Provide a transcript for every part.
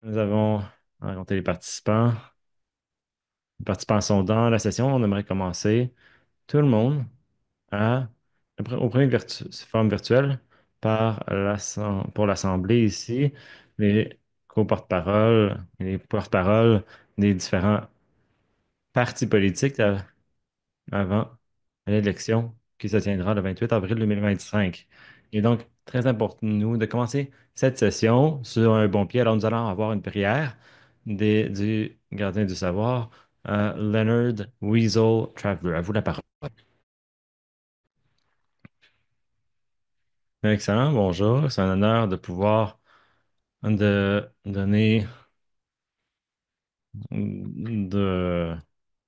Nous avons rencontré les participants. Les participants sont dans la session. On aimerait commencer tout le monde à, au premier forum virtuel pour l'Assemblée ici, les co-porte-paroles et les porte-paroles des différents partis politiques avant l'élection qui se tiendra le 28 avril 2025. Il est donc très important pour nous de commencer cette session sur un bon pied. Alors, nous allons avoir une prière du gardien du savoir, Leonard Weasel Traveler. À vous la parole. Excellent, bonjour. C'est un honneur de pouvoir de donner de,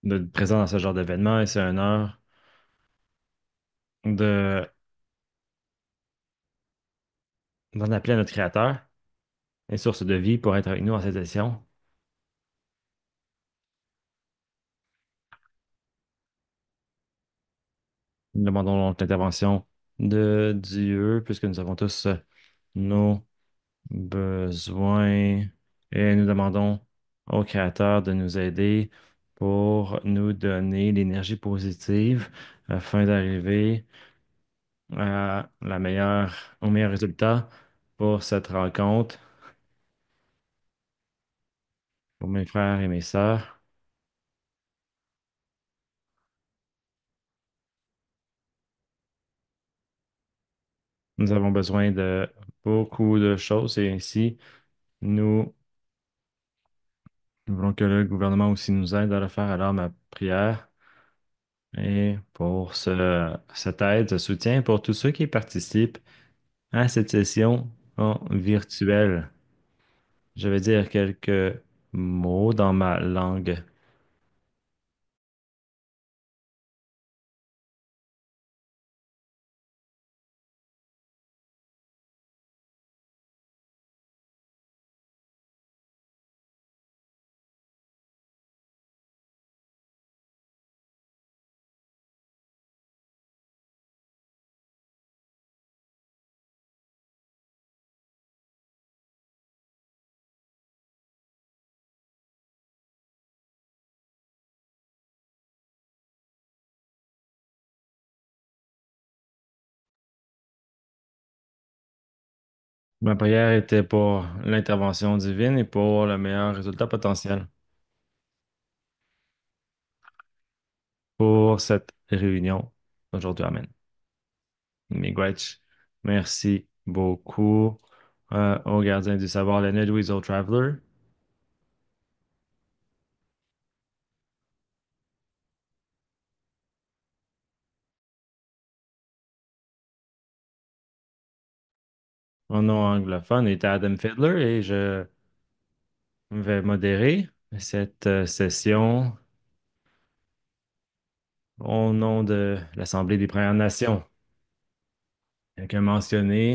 de présent dans ce genre d'événement et c'est un honneur de d'en appeler à notre Créateur et source de vie pour être avec nous en cette session. Nous demandons donc l'intervention de Dieu, puisque nous avons tous nos besoins, et nous demandons au Créateur de nous aider pour nous donner l'énergie positive afin d'arriver au meilleur résultat pour cette rencontre, pour mes frères et mes sœurs. Nous avons besoin de beaucoup de choses et ainsi nous voulons que le gouvernement aussi nous aide à le faire. Alors ma prière et pour cette aide, ce soutien pour tous ceux qui participent à cette session en virtuel. Je vais dire quelques mots dans ma langue. Ma prière était pour l'intervention divine et pour le meilleur résultat potentiel pour cette réunion aujourd'hui. Amen. Miigwech, merci beaucoup au gardien du savoir, Leonard Weasel Traveler. Mon nom anglophone est Adam Fiddler et je vais modérer cette session au nom de l'Assemblée des Premières Nations. Comme mentionné,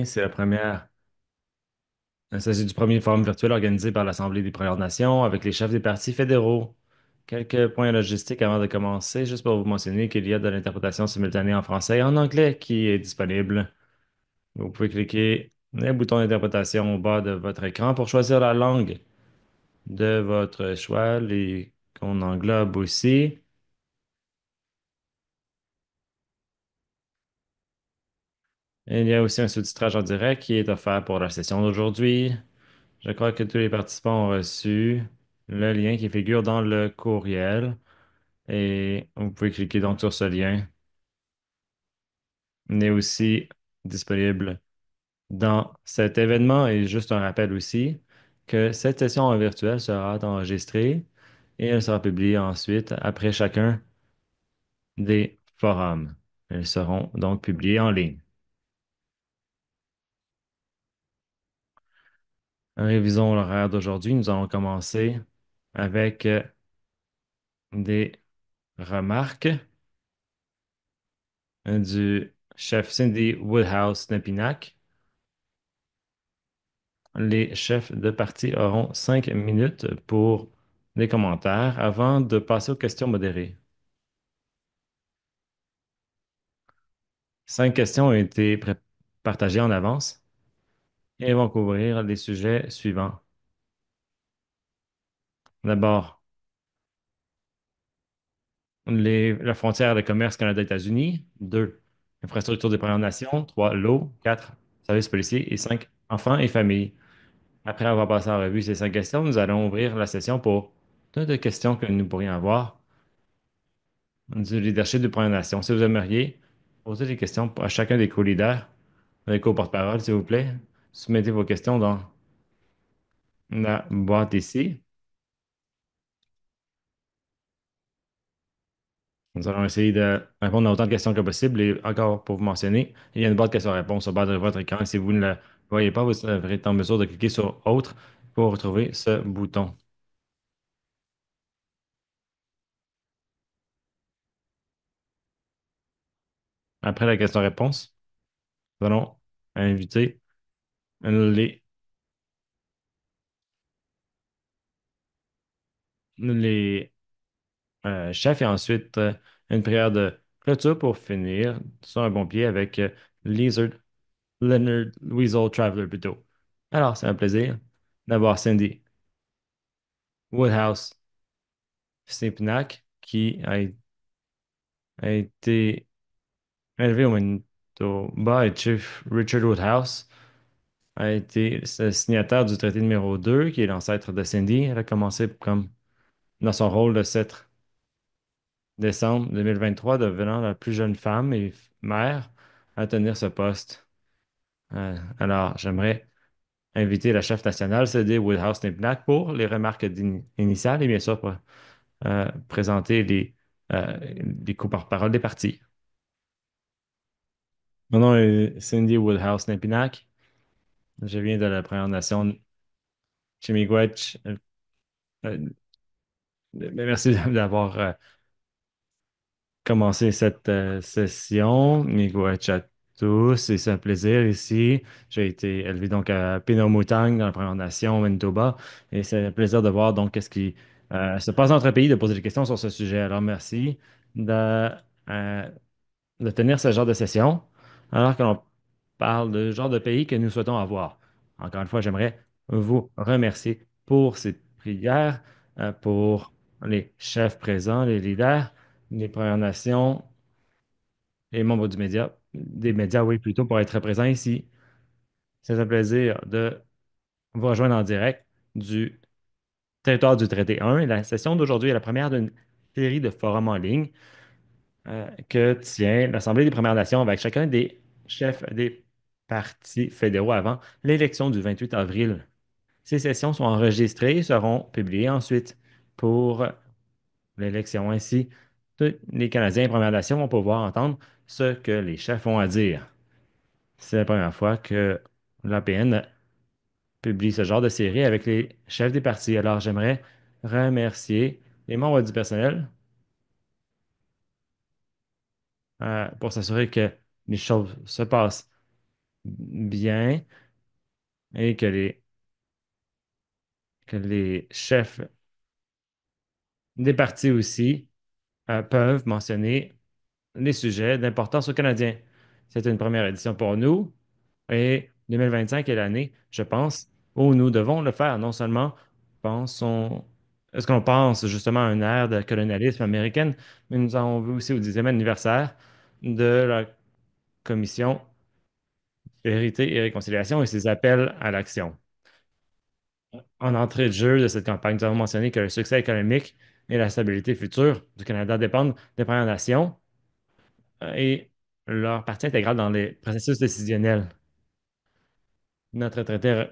il s'agit du premier forum virtuel organisé par l'Assemblée des Premières Nations avec les chefs des partis fédéraux. Quelques points logistiques avant de commencer, juste pour vous mentionner qu'il y a de l'interprétation simultanée en français et en anglais qui est disponible. Vous pouvez cliquer le bouton d'interprétation au bas de votre écran pour choisir la langue de votre choix, les qu'on englobe aussi. Il y a aussi un sous-titrage en direct qui est offert pour la session d'aujourd'hui. Je crois que tous les participants ont reçu le lien qui figure dans le courriel et vous pouvez cliquer donc sur ce lien. Il est aussi disponible dans cet événement et juste un rappel aussi que cette session en virtuel sera enregistrée et elle sera publiée ensuite après chacun des forums. Elles seront donc publiées en ligne. Révisons l'horaire d'aujourd'hui. Nous allons commencer avec des remarques du chef Cindy Woodhouse Nepinac. Les chefs de parti auront 5 minutes pour des commentaires avant de passer aux questions modérées. 5 questions ont été partagées en avance et vont couvrir les sujets suivants. D'abord, la frontière de commerce Canada-États-Unis. 2, infrastructure des Premières Nations. 3, l'eau. 4, services policiers. Et 5, enfants et familles. Après avoir passé en revue ces 5 questions, nous allons ouvrir la session pour toutes les questions que nous pourrions avoir du leadership des Premières Nations. Si vous aimeriez poser des questions à chacun des co-leaders, les co-porte-parole, s'il vous plaît, soumettez vos questions dans la boîte ici. Nous allons essayer de répondre à autant de questions que possible. Et encore pour vous mentionner, il y a une boîte questions-réponses au bas de votre écran. Si vous ne la voyez pas, vous devrez être en mesure de cliquer sur Autre pour retrouver ce bouton. Après la question-réponse, nous allons inviter les, les chefs et ensuite une prière de clôture pour finir sur un bon pied avec Lizard, Leonard Weasel Traveler plutôt. Alors, c'est un plaisir d'avoir Cindy Woodhouse Stepinac qui a été élevé au Manitoba et Chief Richard Woodhouse a été le signataire du traité numéro 2 qui est l'ancêtre de Cindy. Elle a commencé comme dans son rôle le 7 décembre 2023, devenant la plus jeune femme et mère à tenir ce poste. Alors, j'aimerais inviter la chef nationale, Cindy Woodhouse-Nipnack, pour les remarques initiales et bien sûr pour présenter les co-porte-parole des partis. Mon nom est Cindy Woodhouse-Nipnack. Je viens de la Première Nation Chimiwach. Euh, Merci d'avoir commencé cette session. Miigwech à tous, et c'est un plaisir ici. J'ai été élevé donc à Pinamotang dans la Première Nation, Manitoba, et c'est un plaisir de voir donc qu'est-ce qui se passe dans notre pays, de poser des questions sur ce sujet. Alors merci de, euh, de tenir ce genre de session, alors que l'on parle du genre de pays que nous souhaitons avoir. Encore une fois, j'aimerais vous remercier pour ces prières, pour les chefs présents, les leaders, les Premières Nations, les membres des médias, oui, plutôt, pour être présents ici. C'est un plaisir de vous rejoindre en direct du territoire du traité 1. Et la session d'aujourd'hui est la première d'une série de forums en ligne que tient l'Assemblée des Premières Nations avec chacun des chefs des partis fédéraux avant l'élection du 28 avril. Ces sessions sont enregistrées et seront publiées ensuite pour l'élection. Ainsi, tous les Canadiens des Premières Nations vont pouvoir entendre ce que les chefs ont à dire. C'est la première fois que l'APN publie ce genre de série avec les chefs des partis. Alors, j'aimerais remercier les membres du personnel pour s'assurer que les choses se passent bien et que les chefs des partis aussi peuvent mentionner les sujets d'importance aux Canadiens. C'est une première édition pour nous et 2025 est l'année, je pense, où nous devons le faire. Non seulement pensons, est-ce qu'on pense justement à une ère de colonialisme américaine, mais nous avons vu aussi au 10e anniversaire de la Commission Vérité et Réconciliation et ses appels à l'action. En entrée de jeu de cette campagne, nous avons mentionné que le succès économique et la stabilité future du Canada dépendent des Premières Nations et leur partie intégrale dans les processus décisionnels. Notre traité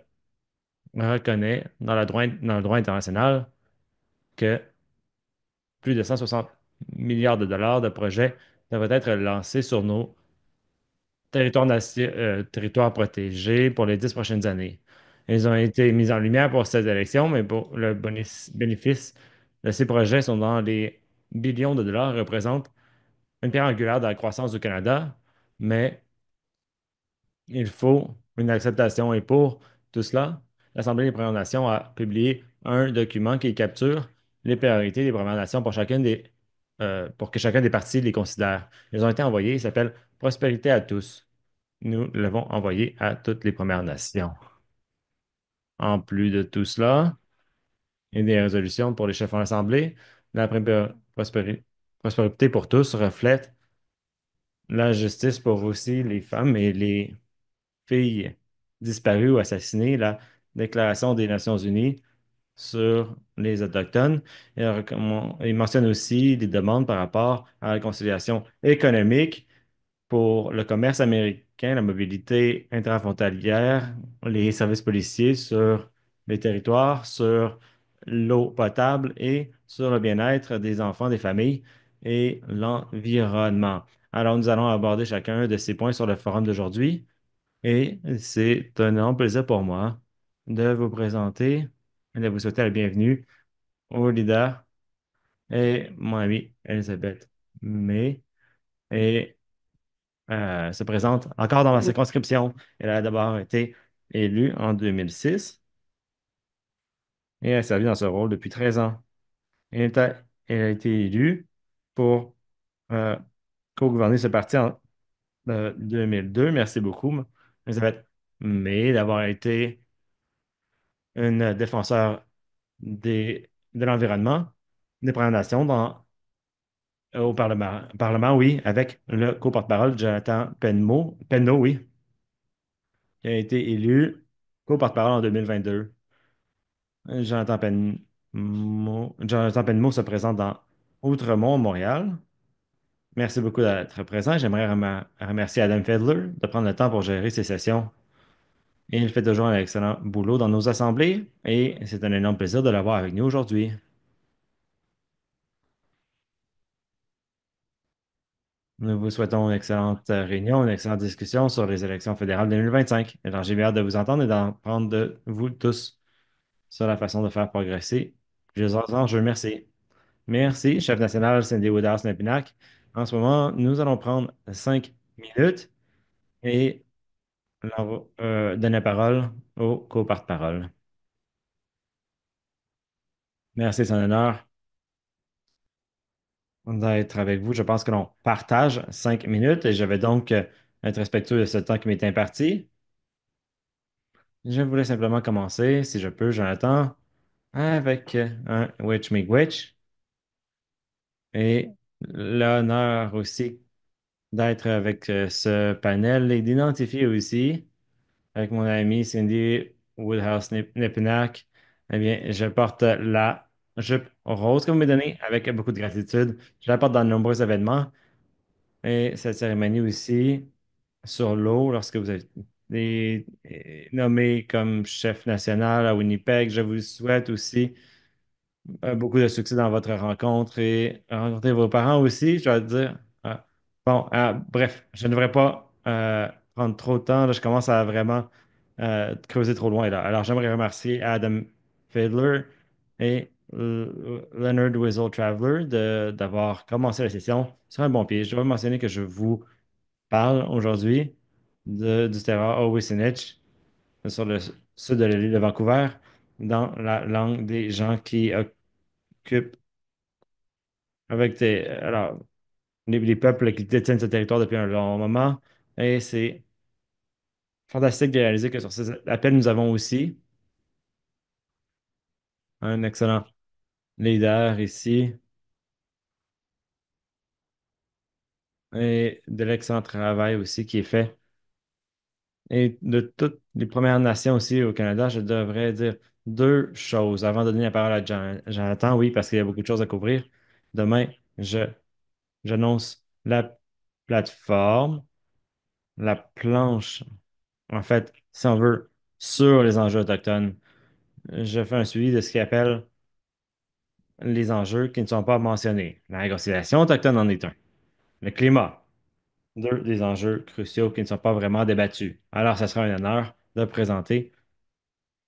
reconnaît dans le droit international que plus de 160 milliards de dollars de projets devraient être lancés sur nos territoires protégés pour les 10 prochaines années. Ils ont été mis en lumière pour cette élection, mais pour le bénéfice de ces projets sont dans les billions de dollars, représentent une pierre angulaire de la croissance du Canada, mais il faut une acceptation. Et pour tout cela, l'Assemblée des Premières Nations a publié un document qui capture les priorités des Premières Nations pour que chacun des partis les considère. Ils ont été envoyés, il s'appelle Prospérité à tous. Nous l'avons envoyé à toutes les Premières Nations. En plus de tout cela, et des résolutions pour les chefs en assemblée. La prospérité pour tous reflète la justice pour aussi les femmes et les filles disparues ou assassinées, la Déclaration des Nations Unies sur les Autochtones. Il mentionne aussi des demandes par rapport à la conciliation économique pour le commerce américain, la mobilité intrafrontalière, les services policiers sur les territoires, sur l'eau potable et sur le bien-être des enfants, des familles et l'environnement. Alors, nous allons aborder chacun de ces points sur le forum d'aujourd'hui et c'est un énorme plaisir pour moi de vous présenter et de vous souhaiter la bienvenue au leader et mon amie Elisabeth May. Et se présente encore dans ma circonscription. Elle a d'abord été élue en 2006 et elle a servi dans ce rôle depuis 13 ans. Elle a été élue pour euh, co-gouverner ce parti en 2002. Merci beaucoup, Elisabeth, mais d'avoir été une défenseur de l'environnement, des Premières Nations au Parlement, oui, avec le co-porte-parole Jonathan Penneau, oui, qui a été élu co-porte-parole en 2022. Jonathan Penneau se présente dans Outremont, Montréal. Merci beaucoup d'être présent. J'aimerais remercier Adam Fedler de prendre le temps pour gérer ces sessions. Et il fait toujours un excellent boulot dans nos assemblées et c'est un énorme plaisir de l'avoir avec nous aujourd'hui. Nous vous souhaitons une excellente réunion, une excellente discussion sur les élections fédérales 2025. Alors, j'ai bien hâte de vous entendre et d'apprendre de vous tous sur la façon de faire progresser les enjeux. Merci. Merci, chef national Cindy Woodhouse-Nepinac. En ce moment, nous allons prendre 5 minutes et donner la parole au co-porte-parole. Merci, c'est un honneur d'être avec vous. Je pense que l'on partage 5 minutes et je vais donc être respectueux de ce temps qui m'est imparti. Je voulais simplement commencer, si je peux, Jonathan, avec un Witch Mig Witch et l'honneur aussi d'être avec ce panel et d'identifier aussi avec mon ami Cindy Woodhouse-Nepinac. Eh bien, je porte la jupe rose que vous m'avez donnée avec beaucoup de gratitude. Je la porte dans de nombreux événements et cette cérémonie aussi sur l'eau lorsque vous avez été nommé comme chef national à Winnipeg. Je vous souhaite aussi beaucoup de succès dans votre rencontre et rencontrer vos parents aussi, je vais te dire. Bon, bref, je ne devrais pas prendre trop de temps. Là, je commence à vraiment creuser trop loin là. Alors, j'aimerais remercier Adam Fiedler et Leonard Wizzle Traveler d'avoir commencé la session sur un bon pied. Je dois mentionner que je vous parle aujourd'hui du terrain Owisinich sur le sud de l'île de Vancouver dans la langue des gens qui occupent alors, les peuples qui détiennent ce territoire depuis un long moment. Et c'est fantastique de réaliser que sur ces appels, nous avons aussi un excellent leader ici et de l'excellent travail aussi qui est fait. Et de toutes les Premières Nations aussi au Canada, je devrais dire deux choses avant de donner la parole à Jonathan. Oui, parce qu'il y a beaucoup de choses à couvrir. Demain, je, j'annonce la plateforme, la planche, en fait, si on veut, sur les enjeux autochtones. Je fais un suivi de ce qu'il appelle les enjeux qui ne sont pas mentionnés. La réconciliation autochtone en est un. Le climat, deux des enjeux cruciaux qui ne sont pas vraiment débattus. Alors, ce sera un honneur de présenter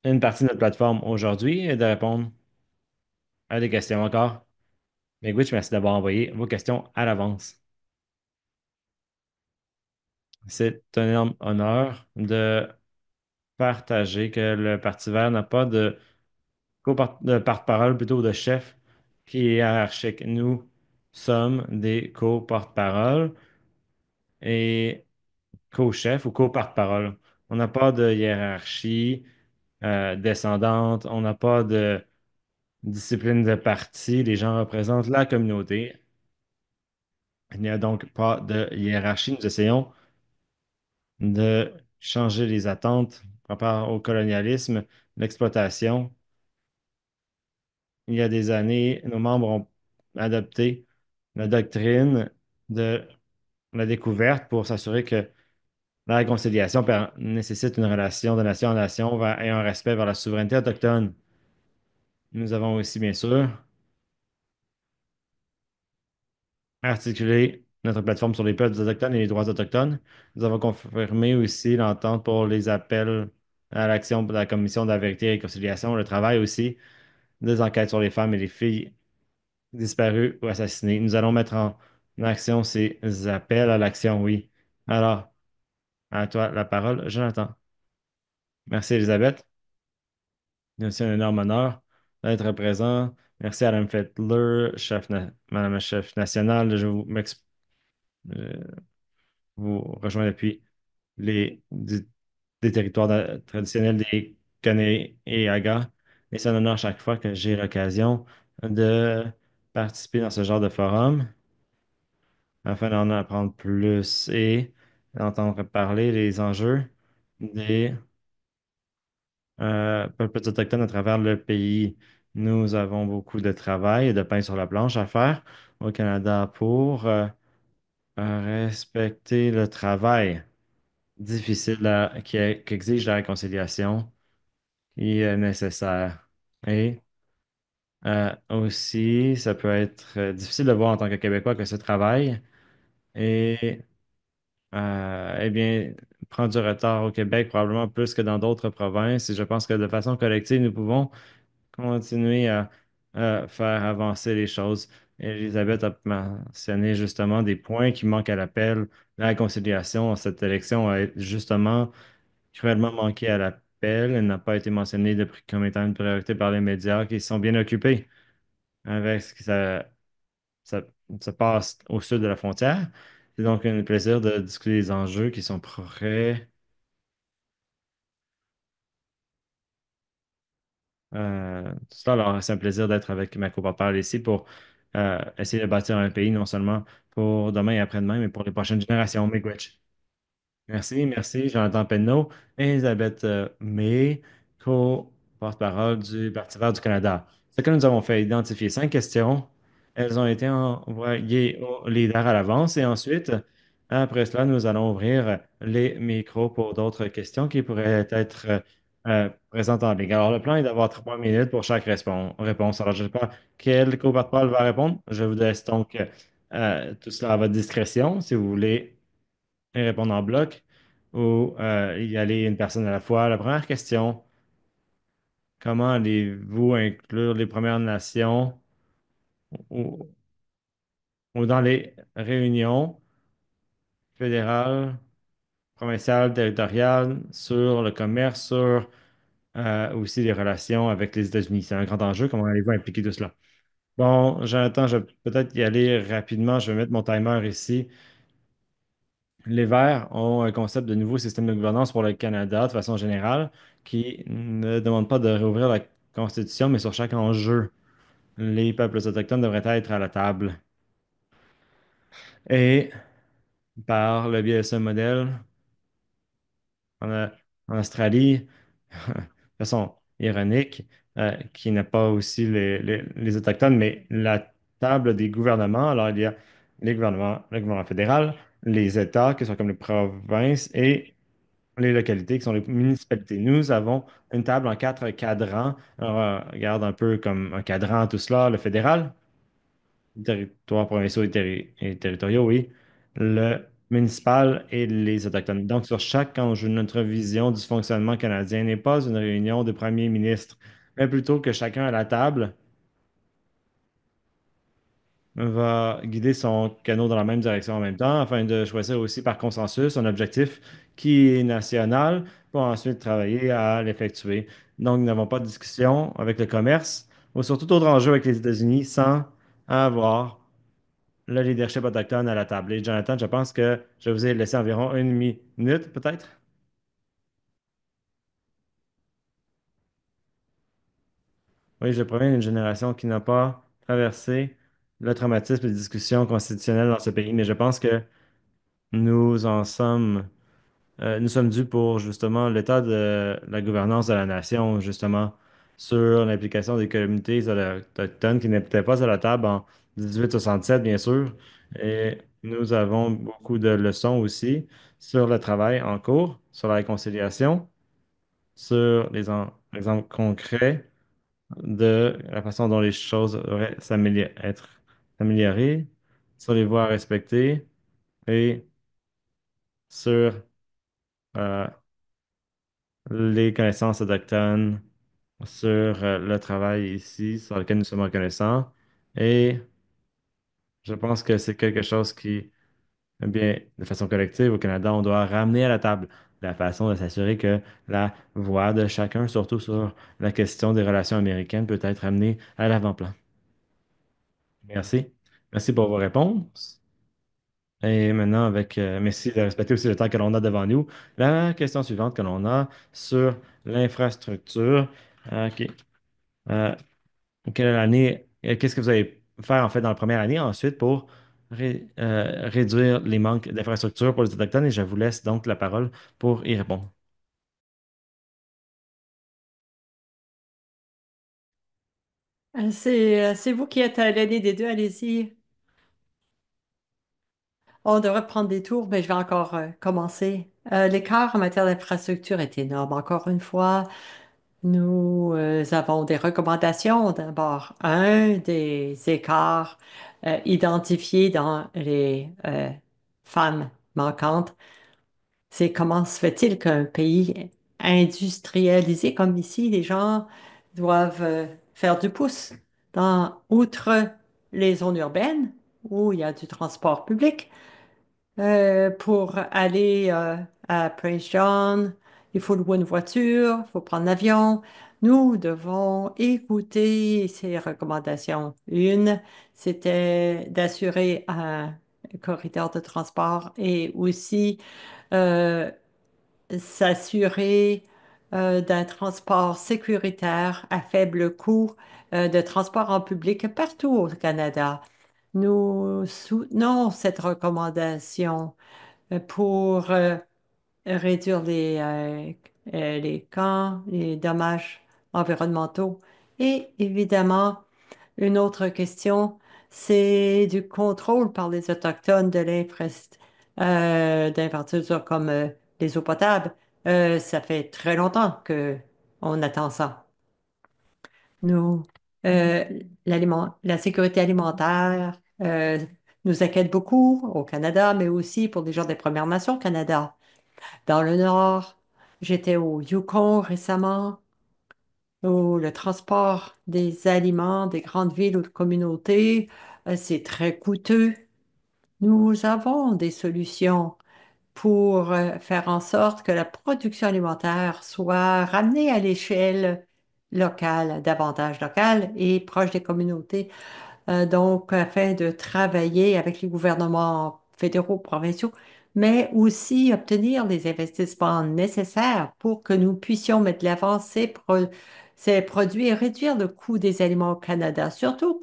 une partie de notre plateforme aujourd'hui et de répondre à des questions encore. Mais Gwitch, merci d'avoir envoyé vos questions à l'avance. C'est un énorme honneur de partager que le Parti vert n'a pas de porte-parole, plutôt de chef qui est hiérarchique. Nous sommes des co-porte-parole et co-chef ou co-porte-parole. On n'a pas de hiérarchie descendante, on n'a pas de discipline de parti, les gens représentent la communauté. Il n'y a donc pas de hiérarchie. Nous essayons de changer les attentes par rapport au colonialisme, l'exploitation. Il y a des années, nos membres ont adopté la doctrine de la découverte pour s'assurer que la réconciliation nécessite une relation de nation à nation et un respect vers la souveraineté autochtone. Nous avons aussi, bien sûr, articulé notre plateforme sur les peuples autochtones et les droits autochtones. Nous avons confirmé aussi l'entente pour les appels à l'action de la Commission de la vérité et réconciliation, le travail aussi des enquêtes sur les femmes et les filles disparues ou assassinées. Nous allons mettre en action ces appels à l'action, oui. Alors, à toi la parole, Jonathan. Merci, Elisabeth. C'est aussi un énorme honneur d'être présent. Merci à Mme Fettler, Madame la chef nationale. Euh, vous rejoins depuis des territoires traditionnels des Kané et Aga. Et c'est un honneur chaque fois que j'ai l'occasion de participer dans ce genre de forum afin d'en apprendre plus et d'entendre parler des enjeux des peuples autochtones à travers le pays. Nous avons beaucoup de travail et de pain sur la planche à faire au Canada pour respecter le travail difficile qu'exige la réconciliation qui est nécessaire. Et aussi, ça peut être difficile de voir en tant que Québécois que ce travail est, eh bien, prend du retard au Québec, probablement plus que dans d'autres provinces. Et je pense que de façon collective, nous pouvons continuer à faire avancer les choses. Elisabeth a mentionné justement des points qui manquent à l'appel. La réconciliation, cette élection a justement cruellement manqué à l'appel. Elle n'a pas été mentionnée comme étant une priorité par les médias qui sont bien occupés avec ce qui ça- se passe au sud de la frontière. C'est donc un plaisir de discuter des enjeux qui sont prêts. Tout ça, alors, c'est un plaisir d'être avec ma coparole ici pour essayer de bâtir un pays, non seulement pour demain et après-demain, mais pour les prochaines générations. Miigwech. Merci, Jonathan Penneau, Elisabeth May, co-porte-parole du Parti vert du Canada. Ce que nous avons fait, identifier 5 questions. Elles ont été envoyées aux leaders à l'avance et ensuite, après cela, nous allons ouvrir les micros pour d'autres questions qui pourraient être présentes en ligne. Alors, le plan est d'avoir 3 minutes pour chaque réponse. Alors, je ne sais pas quel co-porte-parole va répondre. Je vous laisse donc tout cela à votre discrétion si vous voulez et répondre en bloc ou y aller une personne à la fois. La première question, comment allez-vous inclure les Premières Nations ou, ou dans les réunions fédérales, provinciales, territoriales sur le commerce, sur aussi les relations avec les États-Unis? C'est un grand enjeu. Comment allez-vous impliquer tout cela? Bon, j'attends, je vais peut-être y aller rapidement. Je vais mettre mon timer ici. Les Verts ont un concept de nouveau système de gouvernance pour le Canada de façon générale qui ne demande pas de réouvrir la Constitution, mais sur chaque enjeu, les peuples autochtones devraient être à la table. Et par le biais de ce modèle, en, en Australie, de façon ironique, qui n'a pas aussi les Autochtones, mais la table des gouvernements. Alors, il y a le gouvernement fédéral, les États, qui sont comme les provinces, et les localités qui sont les municipalités. Nous avons une table en 4 cadrans. Alors, regarde un peu comme un cadran, tout cela, le fédéral, les territoires provinciaux et territoriaux, oui, le municipal et les autochtones. Donc, sur chaque enjeu, notre vision du fonctionnement canadien n'est pas une réunion de premiers ministres, mais plutôt que chacun à la table va guider son canot dans la même direction en même temps, afin de choisir aussi par consensus un objectif qui est national pour ensuite travailler à l'effectuer. Donc, nous n'avons pas de discussion avec le commerce ou sur tout autre enjeu avec les États-Unis sans avoir le leadership autochtone à la table. Et Jonathan, je pense que je vous ai laissé environ 1 minute, peut-être. Oui, je proviens d'une génération qui n'a pas traversé le traumatisme des discussions constitutionnelles dans ce pays, mais je pense que nous en sommes, nous sommes dus pour justement l'état de la gouvernance de la nation, justement, sur l'implication des communautés autochtones qui n'étaient pas à la table en 1867, bien sûr. Et nous avons beaucoup de leçons aussi sur le travail en cours, sur la réconciliation, sur exemples concrets de la façon dont les choses devraient être améliorées, sur les voies à respecter et sur euh, les connaissances autochtones, sur le travail ici, sur lequel nous sommes reconnaissants. Et je pense que c'est quelque chose qui, eh bien, de façon collective au Canada, on doit ramener à la table la façon de s'assurer que la voix de chacun, surtout sur la question des relations américaines, peut être amenée à l'avant-plan. Merci. Merci pour vos réponses. Et maintenant, merci de respecter aussi le temps que l'on a devant nous. La question suivante que l'on a sur l'infrastructure. OK. Euh, quelle année, qu'est-ce que vous allez faire en fait dans la première année ensuite pour réduire les manques d'infrastructure pour les Autochtones? Et je vous laisse donc la parole pour y répondre. C'est vous qui êtes à l'année des deux, allez-y. On devrait prendre des tours, mais je vais encore commencer. L'écart en matière d'infrastructure est énorme. Encore une fois, nous avons des recommandations. D'abord, un des écarts identifiés dans les femmes manquantes, c'est comment se fait-il qu'un pays industrialisé comme ici, les gens doivent faire du pouce outre les zones urbaines où il y a du transport public pour aller à Prince John, il faut louer une voiture, il faut prendre l'avion. Nous devons écouter ces recommandations. Une, c'était d'assurer un corridor de transport et aussi euh, s'assurer d'un transport sécuritaire à faible coût, de transport en public partout au Canada. Nous soutenons cette recommandation pour réduire les camps, les dommages environnementaux. Et évidemment, une autre question, c'est du contrôle par les Autochtones de d'infrastructures comme les eaux potables. Ça fait très longtemps que on attend ça. Nous, euh, la sécurité alimentaire nous inquiète beaucoup au Canada, mais aussi pour les gens des Premières Nations au Canada. Dans le Nord, j'étais au Yukon récemment, où le transport des aliments des grandes villes ou de communautés, c'est très coûteux. Nous avons des solutions pour faire en sorte que la production alimentaire soit ramenée à l'échelle locale, davantage locale et proche des communautés. Donc, afin de travailler avec les gouvernements fédéraux, provinciaux, mais aussi obtenir les investissements nécessaires pour que nous puissions mettre de l'avant ces produits et réduire le coût des aliments au Canada, surtout aux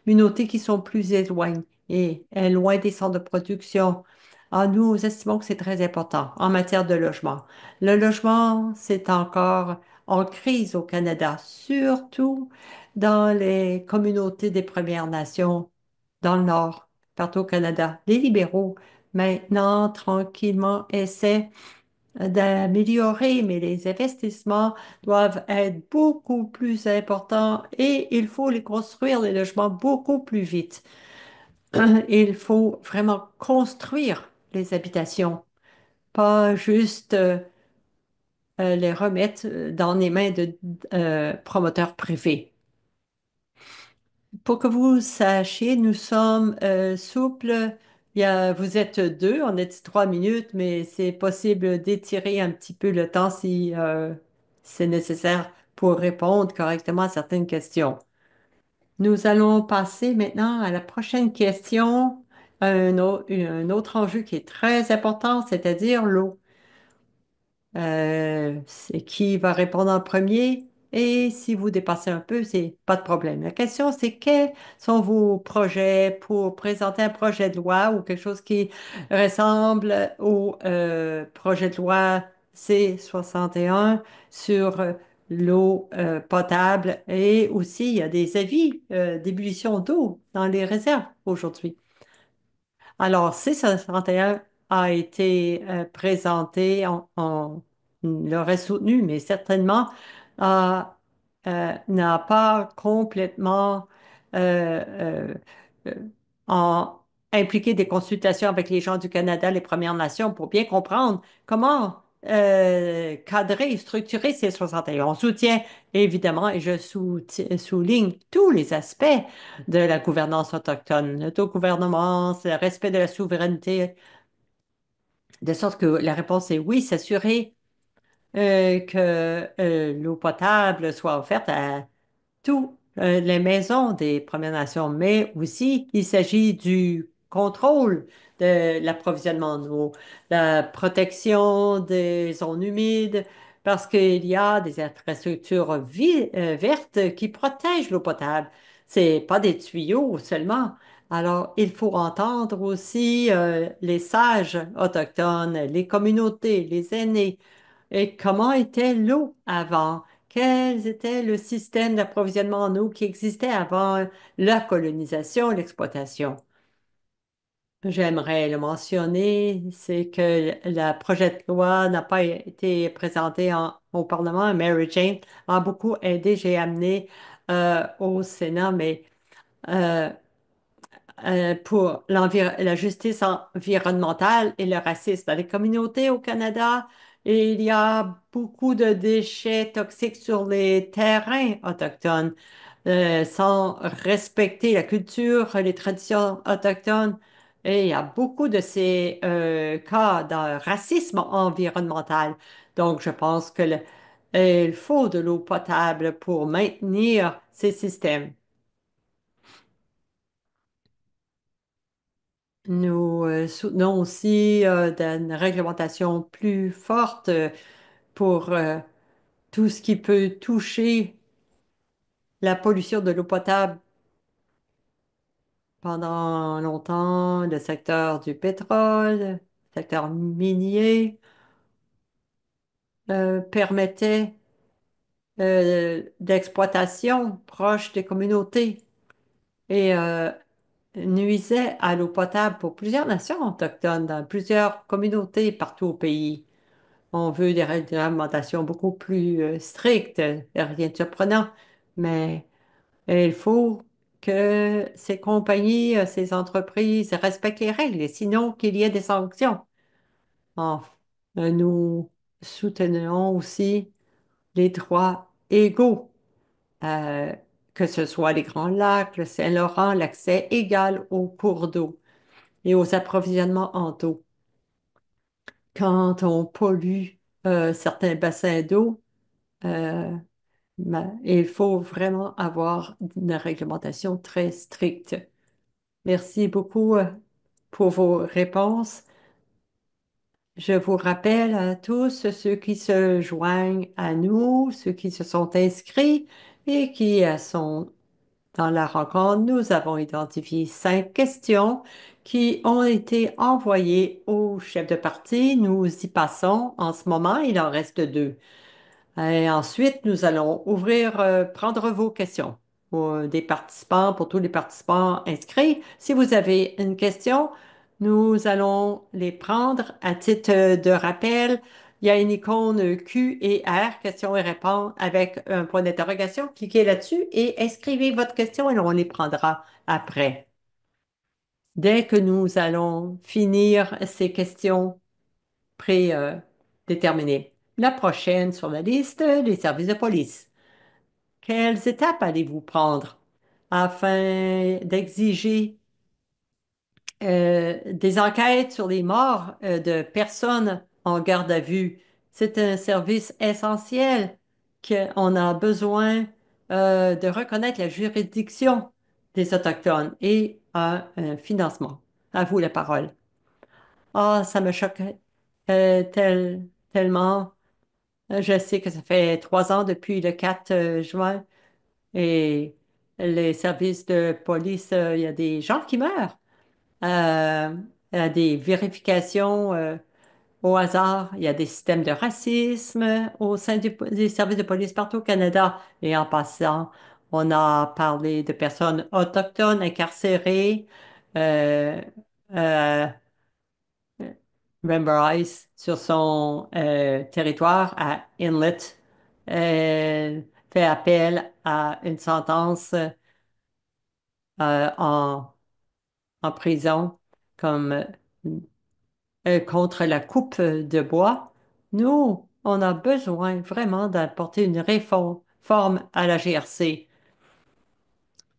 communautés qui sont plus éloignées et loin des centres de production. Nous estimons que c'est très important en matière de logement. Le logement, c'est encore en crise au Canada, surtout dans les communautés des Premières Nations, dans le Nord, partout au Canada. Les libéraux, maintenant, tranquillement, essaient d'améliorer, mais les investissements doivent être beaucoup plus importants et il faut les construire, les logements, beaucoup plus vite. Il faut vraiment construire les habitations, pas juste les remettre dans les mains de promoteurs privés. Pour que vous sachiez, nous sommes souples. Vous êtes deux, on a dit 3 minutes, mais c'est possible d'étirer un petit peu le temps si c'est nécessaire pour répondre correctement à certaines questions. Nous allons passer maintenant à la prochaine question, un autre enjeu qui est très important, c'est-à-dire l'eau. C'est qui va répondre en premier? Et si vous dépassez un peu, c'est pas de problème. La question, c'est quels sont vos projets pour présenter un projet de loi ou quelque chose qui ressemble au projet de loi C-61 sur l'eau potable. Et aussi, il y a des avis d'ébullition d'eau dans les réserves aujourd'hui. Alors, C-61 a été présenté, on l'aurait soutenu, mais certainement n'a pas complètement euh, euh, euh, en- impliqué des consultations avec les gens du Canada, les Premières Nations, pour bien comprendre comment cadrer et structurer C-61. On soutient évidemment, et je souligne tous les aspects de la gouvernance autochtone, l'autogouvernance, le respect de la souveraineté, de sorte que la réponse est oui, s'assurer que l'eau potable soit offerte à toutes les maisons des Premières Nations, mais aussi il s'agit du contrôle de l'approvisionnement en eau, la protection des zones humides, parce qu'il y a des infrastructures vertes qui protègent l'eau potable. C'est pas des tuyaux seulement. Alors, il faut entendre aussi les sages autochtones, les communautés, les aînés, et comment était l'eau avant? Quel était le système d'approvisionnement en eau qui existait avant la colonisation, l'exploitation? J'aimerais le mentionner, c'est que le projet de loi n'a pas été présenté au Parlement. Mary Jane a beaucoup aidé, j'ai amené au Sénat, mais euh, pour la justice environnementale et le racisme dans les communautés au Canada. Et il y a beaucoup de déchets toxiques sur les terrains autochtones, sans respecter la culture, les traditions autochtones. Et il y a beaucoup de ces cas de racisme environnemental. Donc, je pense que il faut de l'eau potable pour maintenir ces systèmes. Nous soutenons aussi une réglementation plus forte pour tout ce qui peut toucher la pollution de l'eau potable. Pendant longtemps, le secteur du pétrole, le secteur minier permettait d'exploitation proche des communautés et nuisait à l'eau potable pour plusieurs nations autochtones dans plusieurs communautés partout au pays. On veut des réglementations beaucoup plus strictes, rien de surprenant, mais il faut que ces compagnies, ces entreprises respectent les règles, et sinon qu'il y ait des sanctions. Enfin, nous soutenons aussi les droits égaux, euh, que ce soit les Grands Lacs, le Saint-Laurent, l'accès égal aux cours d'eau et aux approvisionnements en eau. Quand on pollue certains bassins d'eau, euh, il faut vraiment avoir une réglementation très stricte. Merci beaucoup pour vos réponses. Je vous rappelle à tous ceux qui se joignent à nous, ceux qui se sont inscrits et qui sont dans la rencontre. Nous avons identifié 5 questions qui ont été envoyées au chef de parti. Nous y passons en ce moment. Il en reste 2. Et ensuite, nous allons prendre vos questions des participants, pour tous les participants inscrits. Si vous avez une question, nous allons les prendre à titre de rappel. Il y a une icône Q et R, questions et réponses, avec un point d'interrogation. Cliquez là-dessus et inscrivez votre question et on les prendra après. Dès que nous allons finir ces questions prédéterminées. La prochaine sur la liste, les services de police. Quelles étapes allez-vous prendre afin d'exiger des enquêtes sur les morts de personnes en garde à vue? C'est un service essentiel qu'on a besoin de reconnaître la juridiction des Autochtones et un financement. À vous la parole. Ah, ça me choque tellement. Je sais que ça fait 3 ans depuis le 4 juin et les services de police, il y a des gens qui meurent. Il y a des vérifications au hasard. Il y a des systèmes de racisme au sein des services de police partout au Canada. Et en passant, on a parlé de personnes autochtones incarcérées. Euh, euh, Member Ice, sur son territoire à Inlet, fait appel à une sentence euh, en, en prison comme contre la coupe de bois. Nous, on a besoin vraiment d'apporter une réforme à la GRC.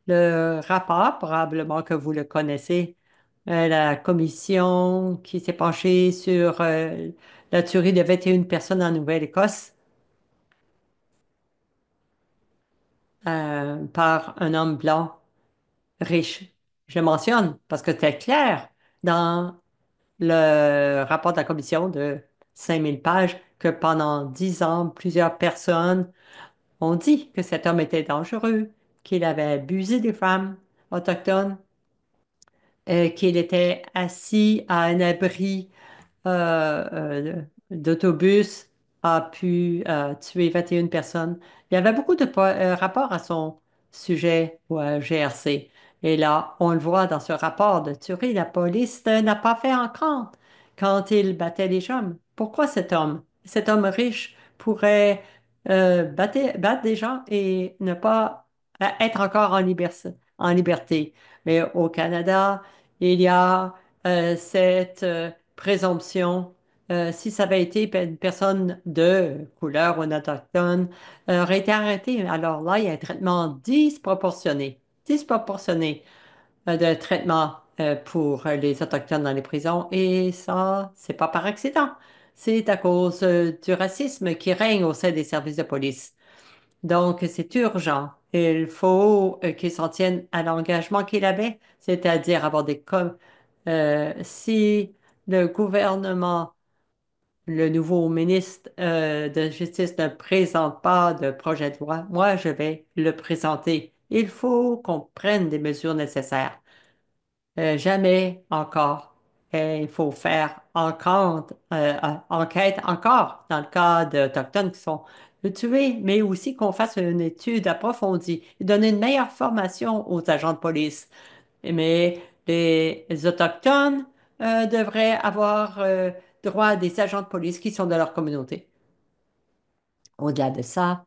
Le rapport, probablement que vous le connaissez, la commission qui s'est penchée sur la tuerie de 21 personnes en Nouvelle-Écosse par un homme blanc riche. Je le mentionne parce que c'est clair dans le rapport de la commission de 5000 pages que pendant 10 ans, plusieurs personnes ont dit que cet homme était dangereux, qu'il avait abusé des femmes autochtones, qu'il était assis à un abri d'autobus, a pu tuer 21 personnes. Il y avait beaucoup de rapports à son sujet au GRC. Et là, on le voit dans ce rapport de tuerie, la police n'a pas fait en compte quand il battait les gens. Pourquoi cet homme riche, pourrait battre des gens et ne pas être encore en liberté? Mais au Canada, il y a cette présomption. Si ça avait été une personne de couleur ou un autochtone, aurait été arrêtée. Alors là, il y a un traitement disproportionné de traitement pour les autochtones dans les prisons. Et ça, c'est pas par accident. C'est à cause du racisme qui règne au sein des services de police. Donc, c'est urgent. Il faut qu'il s'en tienne à l'engagement qu'il avait, c'est-à-dire avoir si le gouvernement, le nouveau ministre de Justice ne présente pas de projet de loi, moi, je vais le présenter. Il faut qu'on prenne des mesures nécessaires. Jamais encore. Et il faut faire enquête encore dans le cas d'Autochtones qui sont tués, mais aussi qu'on fasse une étude approfondie et donner une meilleure formation aux agents de police. Mais les Autochtones devraient avoir droit à des agents de police qui sont de leur communauté. Au-delà de ça,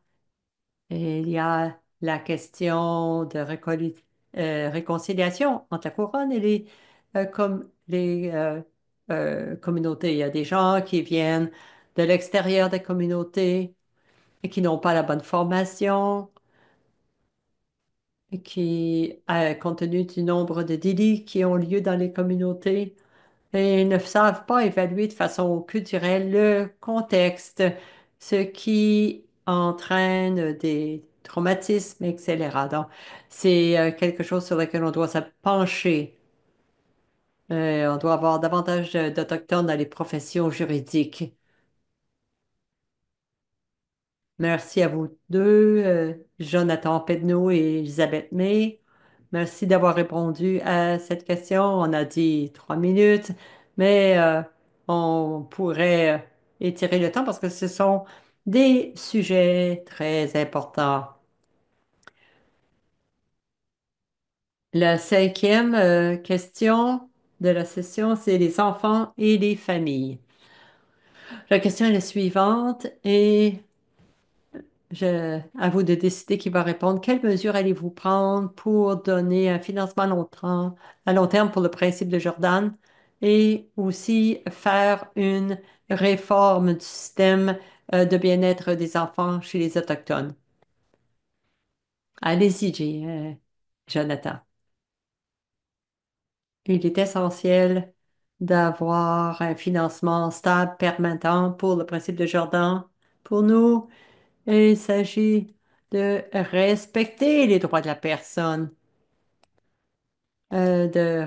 il y a la question de réconciliation entre la couronne et les communautés. Il y a des gens qui viennent de l'extérieur des communautés et qui n'ont pas la bonne formation, et qui, compte tenu du nombre de délits qui ont lieu dans les communautés, et ne savent pas évaluer de façon culturelle le contexte, ce qui entraîne des traumatismes, etc. Donc, c'est quelque chose sur lequel on doit se pencher. On doit avoir davantage d'Autochtones dans les professions juridiques. Merci à vous deux, Jonathan Pedneau et Elisabeth May. Merci d'avoir répondu à cette question. On a dit 3 minutes, mais on pourrait étirer le temps parce que ce sont des sujets très importants. La cinquième question de la session, c'est les enfants et les familles. La question est la suivante et à vous de décider qui va répondre. Quelles mesures allez-vous prendre pour donner un financement à long terme pour le principe de Jordan et aussi faire une réforme du système de bien-être des enfants chez les Autochtones? Allez-y, Jonathan. Il est essentiel d'avoir un financement stable, permanent pour le principe de Jordan. Pour nous, il s'agit de respecter les droits de la personne, de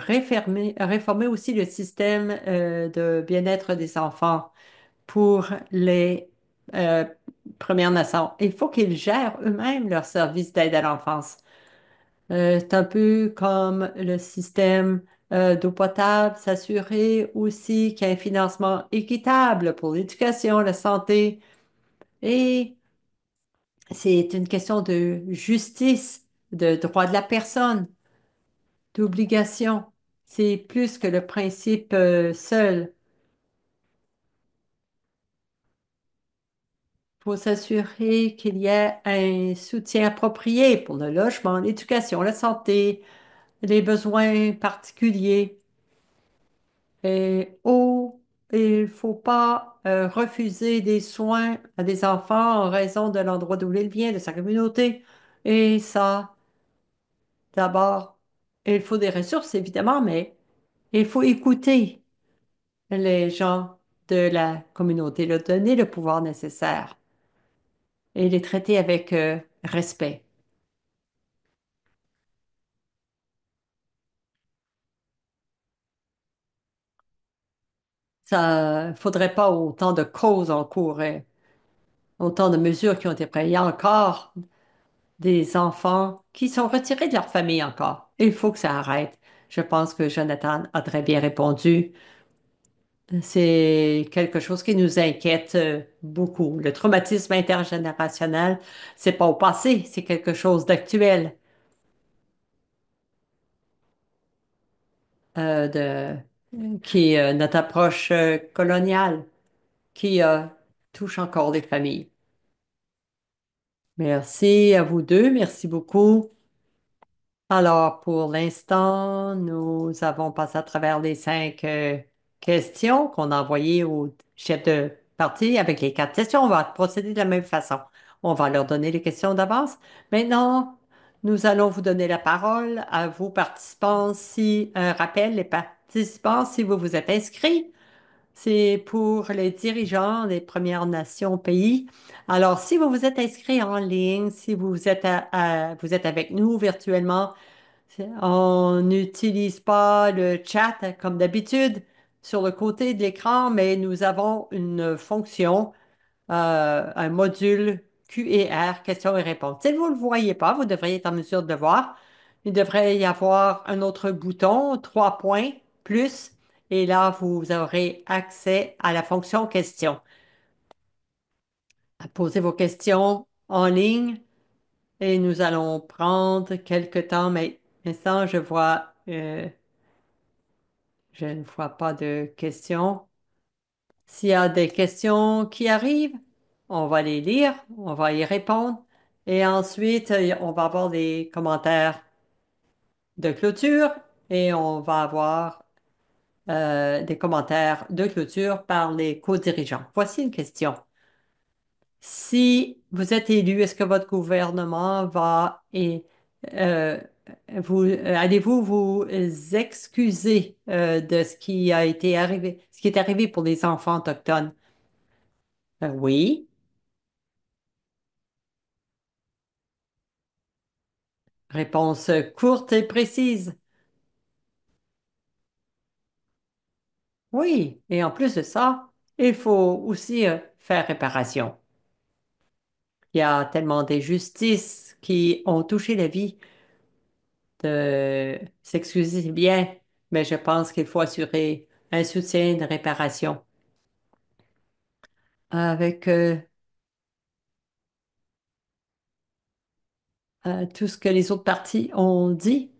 réformer aussi le système de bien-être des enfants pour les Premières Nations. Il faut qu'ils gèrent eux-mêmes leur service d'aide à l'enfance. C'est un peu comme le système d'eau potable, s'assurer aussi qu'il y a un financement équitable pour l'éducation, la santé. Et c'est une question de justice, de droit de la personne, d'obligation. C'est plus que le principe seul. Il faut s'assurer qu'il y ait un soutien approprié pour le logement, l'éducation, la santé, les besoins particuliers. Et il ne faut pas refuser des soins à des enfants en raison de l'endroit d'où il vient, de sa communauté. Et ça, d'abord, il faut des ressources, évidemment, mais il faut écouter les gens de la communauté, leur donner le pouvoir nécessaire et les traiter avec respect. Ça, faudrait pas autant de causes en cours, autant de mesures qui ont été prises. Il y a encore des enfants qui sont retirés de leur famille encore. Il faut que ça arrête. Je pense que Jonathan a très bien répondu. C'est quelque chose qui nous inquiète beaucoup. Le traumatisme intergénérationnel, c'est pas au passé, c'est quelque chose d'actuel, de qui est notre approche coloniale qui touche encore les familles. Merci à vous deux, merci beaucoup. Alors, pour l'instant, nous avons passé à travers les 5 questions qu'on a envoyées au chef de parti avec les 4 questions. On va procéder de la même façon. On va leur donner les questions d'avance. Maintenant, nous allons vous donner la parole à vous participants. Si, un rappel, les participants, si vous vous êtes inscrits, c'est pour les dirigeants des Premières Nations pays. Alors, si vous vous êtes inscrits en ligne, si vous êtes, vous êtes avec nous virtuellement, on n'utilise pas le chat comme d'habitude sur le côté de l'écran, mais nous avons une fonction, un module Q&R, questions et réponses. Si vous ne le voyez pas, vous devriez être en mesure de le voir. Il devrait y avoir un autre bouton, 3 points, plus, et là, vous aurez accès à la fonction questions. Posez vos questions en ligne et nous allons prendre quelques temps, mais maintenant, je ne vois pas de questions. S'il y a des questions qui arrivent, on va les lire, on va y répondre et ensuite, on va avoir des commentaires de clôture et on va avoir des commentaires de clôture par les co-dirigeants. Voici une question. Si vous êtes élu, est-ce que votre gouvernement va et euh, allez-vous vous excuser de ce qui a été arrivé, ce qui est arrivé pour les enfants autochtones? Oui. Réponse courte et précise. Oui. Et en plus de ça, il faut aussi faire réparation. Il y a tellement d'injustices qui ont touché la vie de s'excuser, c'est bien, mais je pense qu'il faut assurer un soutien de réparation. Avec tout ce que les autres partis ont dit,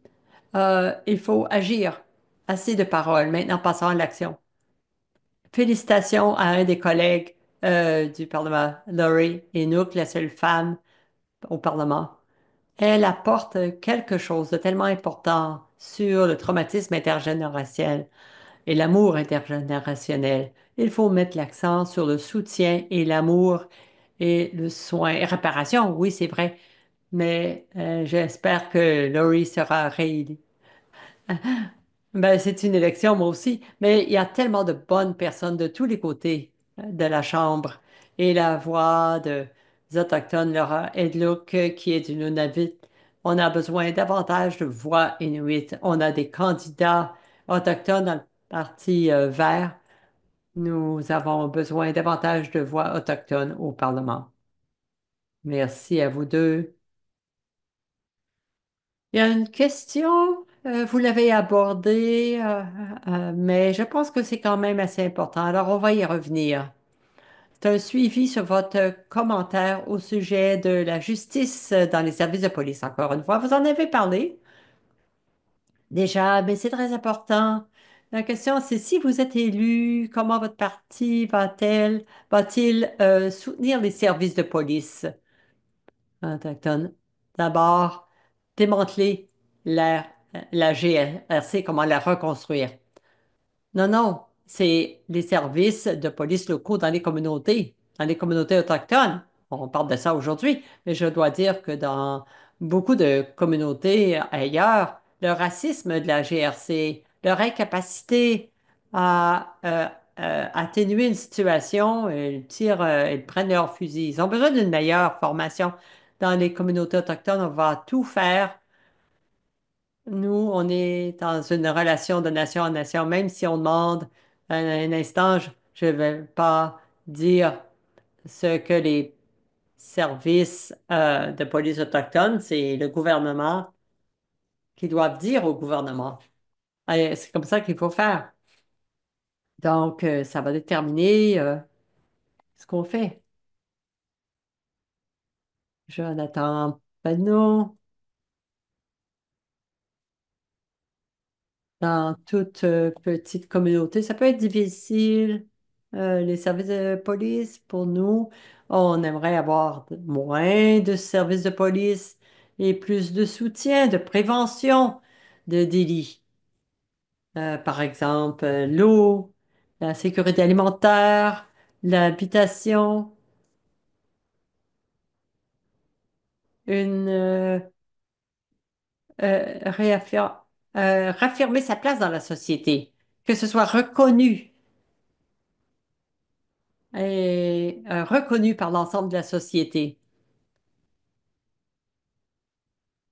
il faut agir. Assez de paroles. Maintenant, passons à l'action. Félicitations à un des collègues du Parlement, Laurie Inuk, la seule femme au Parlement. Elle apporte quelque chose de tellement important sur le traumatisme intergénérationnel et l'amour intergénérationnel. Il faut mettre l'accent sur le soutien et l'amour et le soin et réparation. Oui, c'est vrai, mais j'espère que Laurie sera réélue. Ben, c'est une élection, moi aussi, mais il y a tellement de bonnes personnes de tous les côtés de la Chambre. Et la voix des Autochtones, Laura Edlouk, qui est du Nunavut, on a besoin davantage de voix inuites. On a des candidats autochtones dans le Parti vert. Nous avons besoin davantage de voix autochtones au Parlement. Merci à vous deux. Il y a une question, vous l'avez abordée, mais je pense que c'est quand même assez important. Alors, on va y revenir. C'est un suivi sur votre commentaire au sujet de la justice dans les services de police. Encore une fois, vous en avez parlé déjà, mais c'est très important. La question, c'est si vous êtes élu, comment votre parti va-t-il soutenir les services de police autochtones? D'abord, démanteler la, la GRC, comment la reconstruire? Non, non, c'est les services de police locaux dans les communautés autochtones. On parle de ça aujourd'hui, mais je dois dire que dans beaucoup de communautés ailleurs, le racisme de la GRC, leur incapacité à atténuer une situation, ils prennent leur fusil. Ils ont besoin d'une meilleure formation. Dans les communautés autochtones, on va tout faire nous, on est dans une relation de nation à nation, même si on demande un instant, je ne vais pas dire ce que les services de police autochtone, c'est le gouvernement qui doivent dire au gouvernement. C'est comme ça qu'il faut faire. Donc, ça va déterminer ce qu'on fait. Jonathan Panot. Dans toute petite communauté. Ça peut être difficile, les services de police, pour nous. On aimerait avoir moins de services de police et plus de soutien, de prévention de délits. Par exemple, l'eau, la sécurité alimentaire, l'habitation, une raffirmer sa place dans la société, que ce soit reconnu est reconnu par l'ensemble de la société.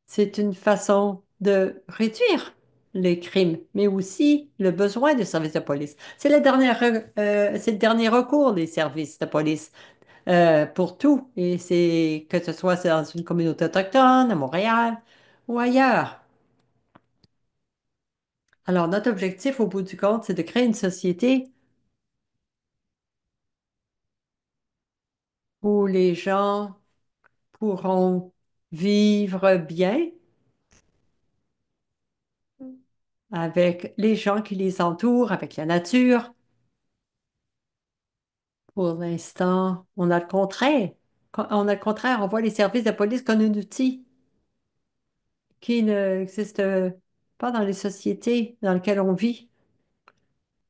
C'est une façon de réduire les crimes, mais aussi le besoin de services de police. C'est le dernier recours des services de police pour tout, et c'est que ce soit dans une communauté autochtone, à Montréal ou ailleurs. Alors, notre objectif, au bout du compte, c'est de créer une société où les gens pourront vivre bien avec les gens qui les entourent, avec la nature. Pour l'instant, on a le contraire. On a le contraire, on voit les services de police comme un outil qui n'existe pas dans les sociétés dans lesquelles on vit.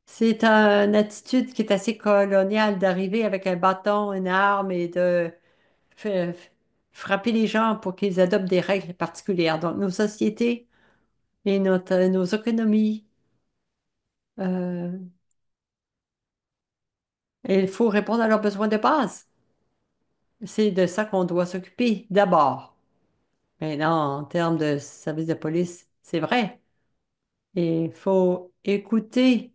C'est une attitude qui est assez coloniale d'arriver avec un bâton, une arme et de fa- frapper les gens pour qu'ils adoptent des règles particulières. Donc, nos sociétés et nos économies, euh, il faut répondre à leurs besoins de base. C'est de ça qu'on doit s'occuper d'abord. Maintenant, en termes de service de police, c'est vrai. Il faut écouter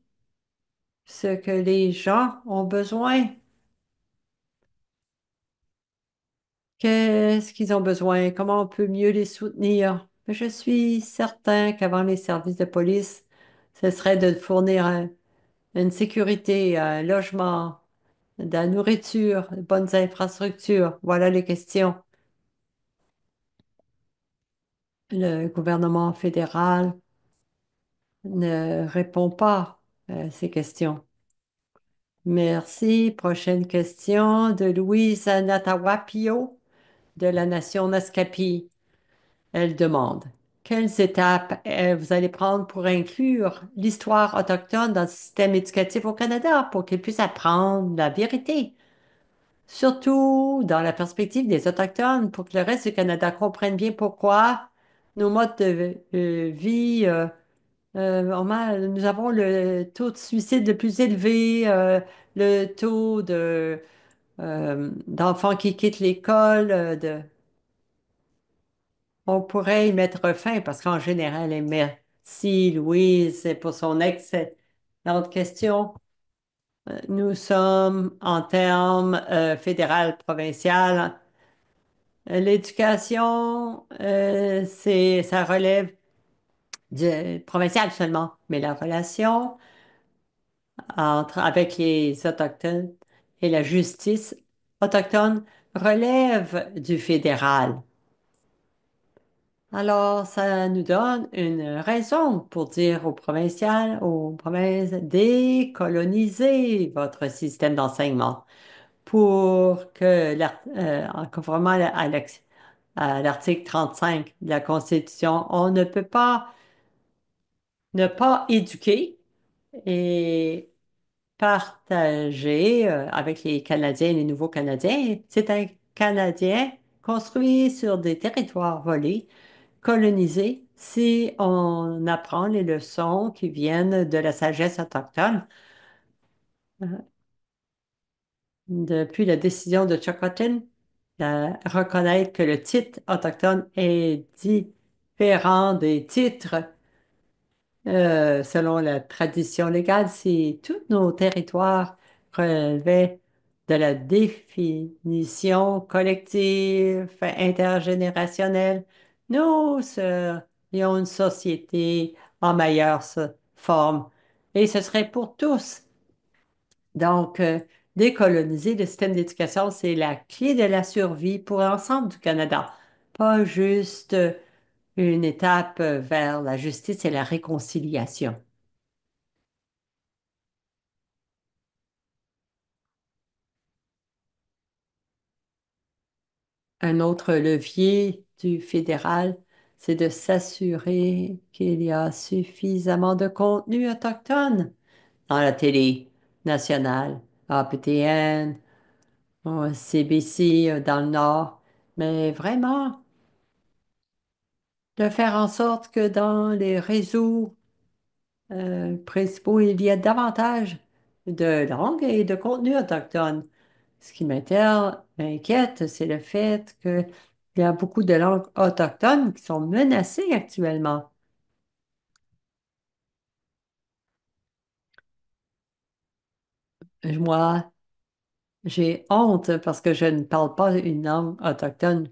ce que les gens ont besoin. Qu'est-ce qu'ils ont besoin? Comment on peut mieux les soutenir? Je suis certain qu'avant les services de police, ce serait de fournir une sécurité, un logement, de la nourriture, de bonnes infrastructures. Voilà les questions. Le gouvernement fédéral ne répond pas à ces questions. Merci. Prochaine question de Louise Natawapio de la nation Naskapi. Elle demande, quelles étapes vous allez prendre pour inclure l'histoire autochtone dans le système éducatif au Canada pour qu'ils puissent apprendre la vérité, surtout dans la perspective des Autochtones, pour que le reste du Canada comprenne bien pourquoi nos modes de vie nous avons le taux de suicide le plus élevé, le taux d'enfants qui quittent l'école. On pourrait y mettre fin parce qu'en général, et merci Louise pour son excellente question. Nous sommes en termes fédéral, provincial. L'éducation, ça relève du provincial seulement, mais la relation avec les Autochtones et la justice autochtone relève du fédéral. Alors, ça nous donne une raison pour dire aux provinciales, aux provinces, décoloniser votre système d'enseignement pour que, conformément à l'article 35 de la Constitution, on ne peut pas ne pas éduquer et partager avec les Canadiens et les nouveaux Canadiens. C'est un Canadien construit sur des territoires volés, colonisés, si on apprend les leçons qui viennent de la sagesse autochtone. Euh, Depuis la décision de Chocotine, reconnaître que le titre autochtone est différent des titres selon la tradition légale, si tous nos territoires relevaient de la définition collective intergénérationnelle, nous serions une société en meilleure forme. Et ce serait pour tous. Donc, décoloniser le système d'éducation, c'est la clé de la survie pour l'ensemble du Canada, pas juste une étape vers la justice et la réconciliation. Un autre levier du fédéral, c'est de s'assurer qu'il y a suffisamment de contenu autochtone dans la télé nationale, APTN, CBC dans le Nord, mais vraiment de faire en sorte que dans les réseaux principaux, il y ait davantage de langues et de contenus autochtones. Ce qui m'inquiète, c'est le fait qu'il y a beaucoup de langues autochtones qui sont menacées actuellement. Moi, j'ai honte parce que je ne parle pas une langue autochtone.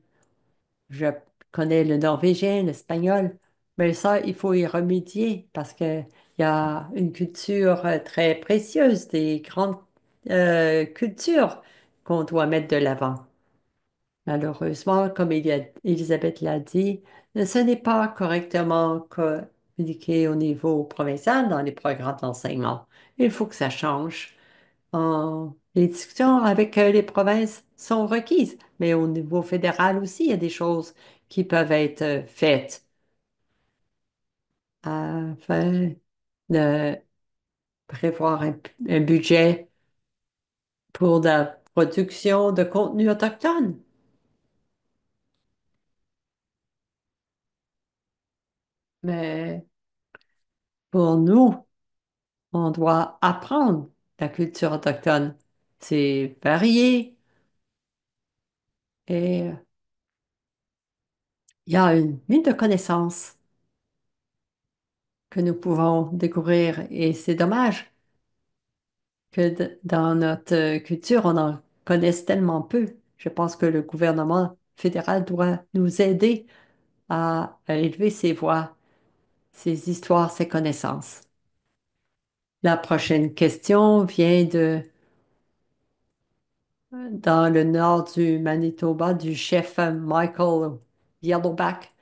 Je connais le norvégien, l'espagnol, mais ça, il faut y remédier parce qu'il y a une culture très précieuse, des grandes cultures qu'on doit mettre de l'avant. Malheureusement, comme Elisabeth l'a dit, ce n'est pas correctement communiqué au niveau provincial dans les programmes d'enseignement. Il faut que ça change. Les discussions avec les provinces sont requises, mais au niveau fédéral aussi, il y a des choses qui peuvent être faites afin de prévoir un budget pour la production de contenu autochtone. Mais pour nous, on doit apprendre la culture autochtone. C'est varié et il y a une mine de connaissances que nous pouvons découvrir et c'est dommage que dans notre culture, on en connaisse tellement peu. Je pense que le gouvernement fédéral doit nous aider à élever ses voix, ses histoires, ses connaissances. La prochaine question vient dans le nord du Manitoba, du chef Michael Yellowback.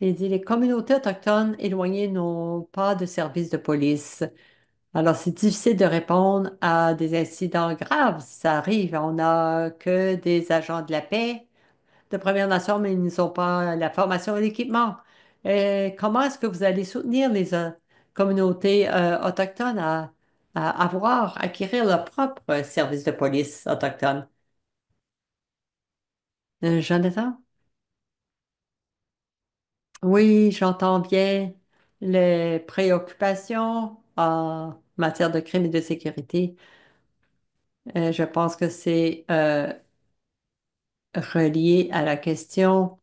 Il dit, les communautés autochtones éloignées n'ont pas de service de police. Alors, c'est difficile de répondre à des incidents graves. Ça arrive. On n'a que des agents de la paix de Première Nation, mais ils n'ont pas la formation et l'équipement. Comment est-ce que vous allez soutenir les communautés autochtones à acquérir leur propre service de police autochtone? Jonathan? Oui, j'entends bien les préoccupations en matière de crime et de sécurité. Je pense que c'est relié à la question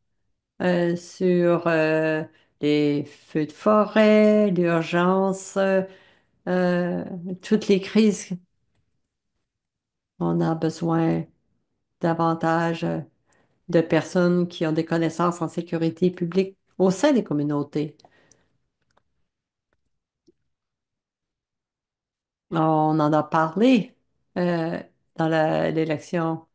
sur les feux de forêt, l'urgence, euh, toutes les crises. On a besoin davantage. de personnes qui ont des connaissances en sécurité publique au sein des communautés. On en a parlé dans l'élection,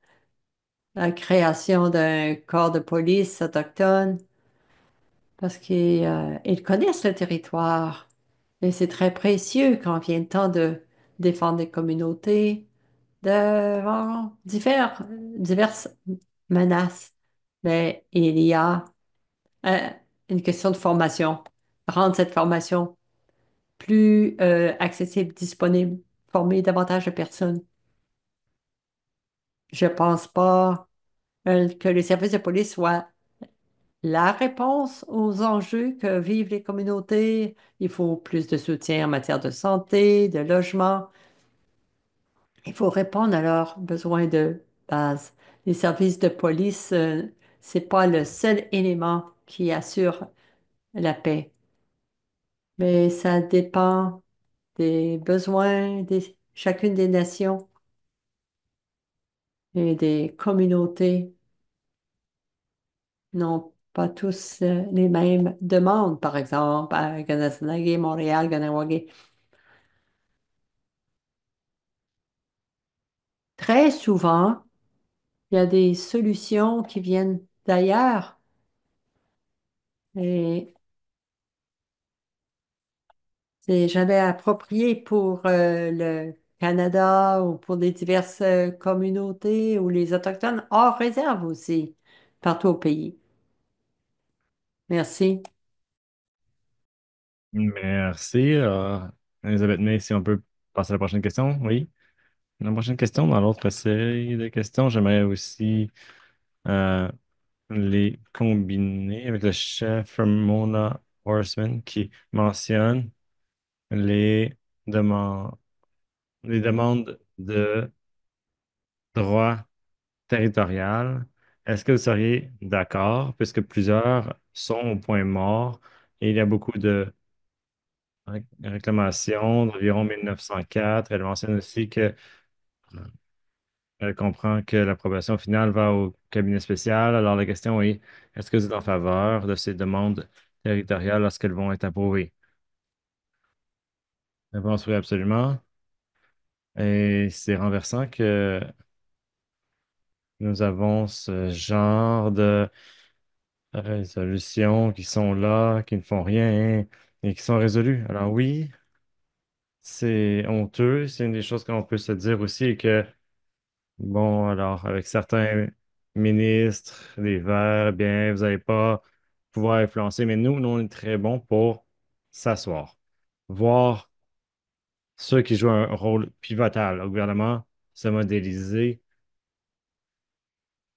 la création d'un corps de police autochtone, parce qu'ils connaissent le territoire. Et c'est très précieux quand vient le temps de défendre les communautés devant diverses menaces. Mais il y a euh, une question de formation. Rendre cette formation plus accessible, disponible, former davantage de personnes. Je pense pas que les services de police soient la réponse aux enjeux que vivent les communautés. Il faut plus de soutien en matière de santé, de logement. Il faut répondre à leurs besoins de base. Les services de police, c'est pas le seul élément qui assure la paix, mais ça dépend des besoins de chacune des nations et des communautés n'ont pas tous les mêmes demandes, par exemple, à Ganasanaga, Montréal, Ganawagé. Très souvent, il y a des solutions qui viennent d'ailleurs et c'est jamais approprié pour le Canada ou pour les diverses communautés ou les Autochtones hors réserve aussi, partout au pays. Merci. Merci, Elisabeth May, si on peut passer à la prochaine question, oui. La prochaine question, dans l'autre série de questions, j'aimerais aussi euh, les combiner avec le chef Mona Horseman qui mentionne les demandes, les demandes de droit territorial. Est-ce que vous seriez d'accord, puisque plusieurs sont au point mort et il y a beaucoup de réclamations d'environ 1904. Elle mentionne aussi que elle comprend que l'approbation finale va au cabinet spécial. Alors la question est, est-ce que vous êtes en faveur de ces demandes territoriales lorsqu'elles vont être approuvées? Réponse oui, absolument. Et c'est renversant que nous avons ce genre de résolutions qui sont là, qui ne font rien et qui sont résolues. Alors oui, c'est honteux. C'est une des choses que l'on peut se dire aussi et que bon, alors, avec certains ministres, les Verts, eh bien, vous n'allez pas pouvoir influencer, mais nous, on est très bons pour s'asseoir, voir ceux qui jouent un rôle pivotal au gouvernement se modéliser,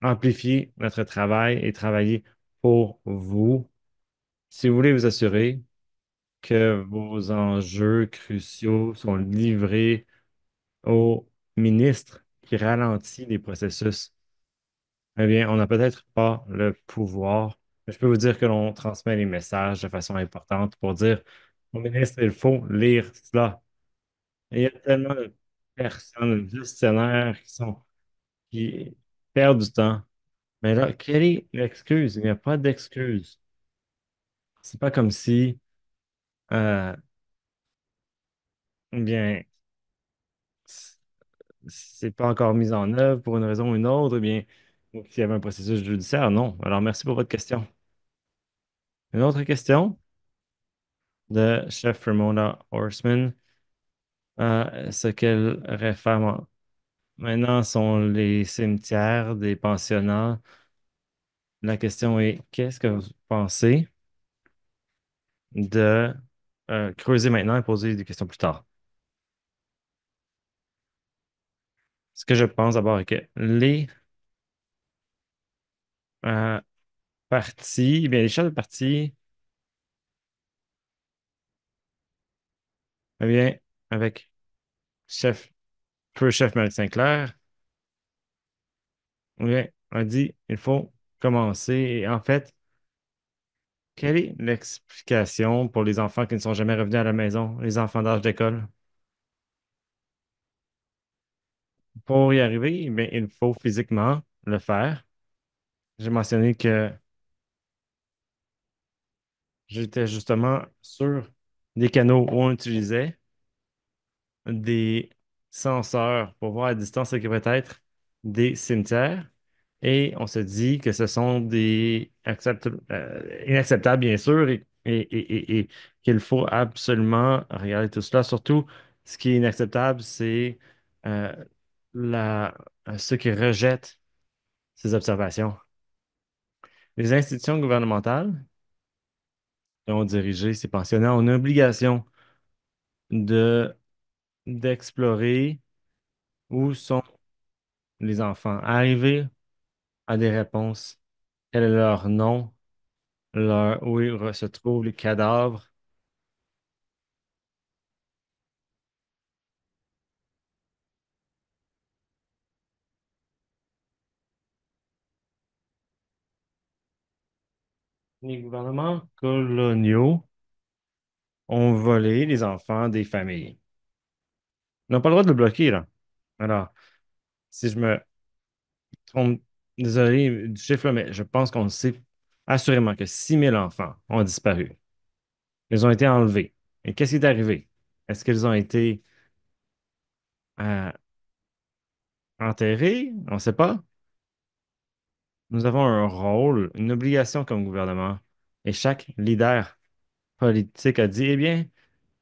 amplifier notre travail et travailler pour vous. Si vous voulez vous assurer que vos enjeux cruciaux sont livrés au ministre qui ralentit les processus. Eh bien, on n'a peut-être pas le pouvoir, mais je peux vous dire que l'on transmet les messages de façon importante pour dire au ministre, il faut lire cela. Et il y a tellement de personnes, de gestionnaires qui perdent du temps. Mais là, quelle est l'excuse? Il n'y a pas d'excuse. C'est pas comme si, euh, eh bien, c- c'est pas encore mis en œuvre pour une raison ou une autre, eh bien, ou qu'il y avait un processus judiciaire. Non. Alors, merci pour votre question. Une autre question de chef Ramona Horseman. Ce qu'elle réforme maintenant sont les cimetières des pensionnats. La question est, qu'est-ce que vous pensez de creuser maintenant et poser des questions plus tard? Ce que je pense d'abord est que les euh, partis, eh bien, les chefs de parti, eh bien, avec chef, feu chef Mary Sinclair, eh bien, a dit, il faut commencer. Et en fait, quelle est l'explication pour les enfants qui ne sont jamais revenus à la maison, les enfants d'âge d'école? Pour y arriver, eh bien, il faut physiquement le faire. j'ai mentionné que j'étais justement sur des canaux où on utilisait des senseurs pour voir à distance ce qui pourrait être des cimetières. Et on se dit que ce sont des inacceptables, bien sûr, et qu'il faut absolument regarder tout cela. Surtout, ce qui est inacceptable, c'est euh, la, ceux qui rejettent ces observations. Les institutions gouvernementales qui ont dirigé ces pensionnats ont une obligation de d'explorer où sont les enfants, arriver à des réponses. Quel est leur nom, où se trouvent les cadavres. Les gouvernements coloniaux ont volé les enfants des familles. Ils n'ont pas le droit de le bloquer, là. Alors, si je me trompe, désolé du chiffre, là, mais je pense qu'on sait assurément que 6 000 enfants ont disparu. Ils ont été enlevés. Et qu'est-ce qui est arrivé? Est-ce qu'ils ont été euh, enterrés? On ne sait pas. Nous avons un rôle, une obligation comme gouvernement. Et chaque leader politique a dit, eh bien,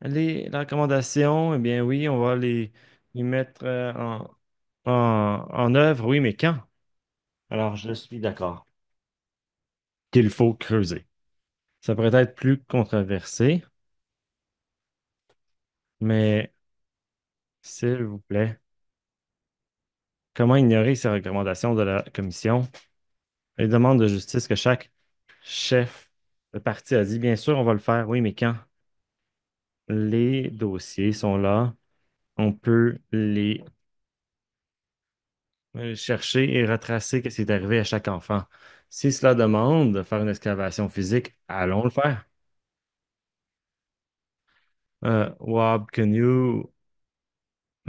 les recommandations, eh bien oui, on va les mettre en œuvre, oui, mais quand? Alors, je suis d'accord qu'il faut creuser. Ça pourrait être plus controversé, mais s'il vous plaît, comment ignorer ces recommandations de la Commission? Les demandes de justice que chaque chef de parti a dit, bien sûr, on va le faire, oui, mais quand? Les dossiers sont là, on peut les chercher et retracer ce qui est arrivé à chaque enfant. Si cela demande de faire une excavation physique, allons le faire. Wab, Canyon,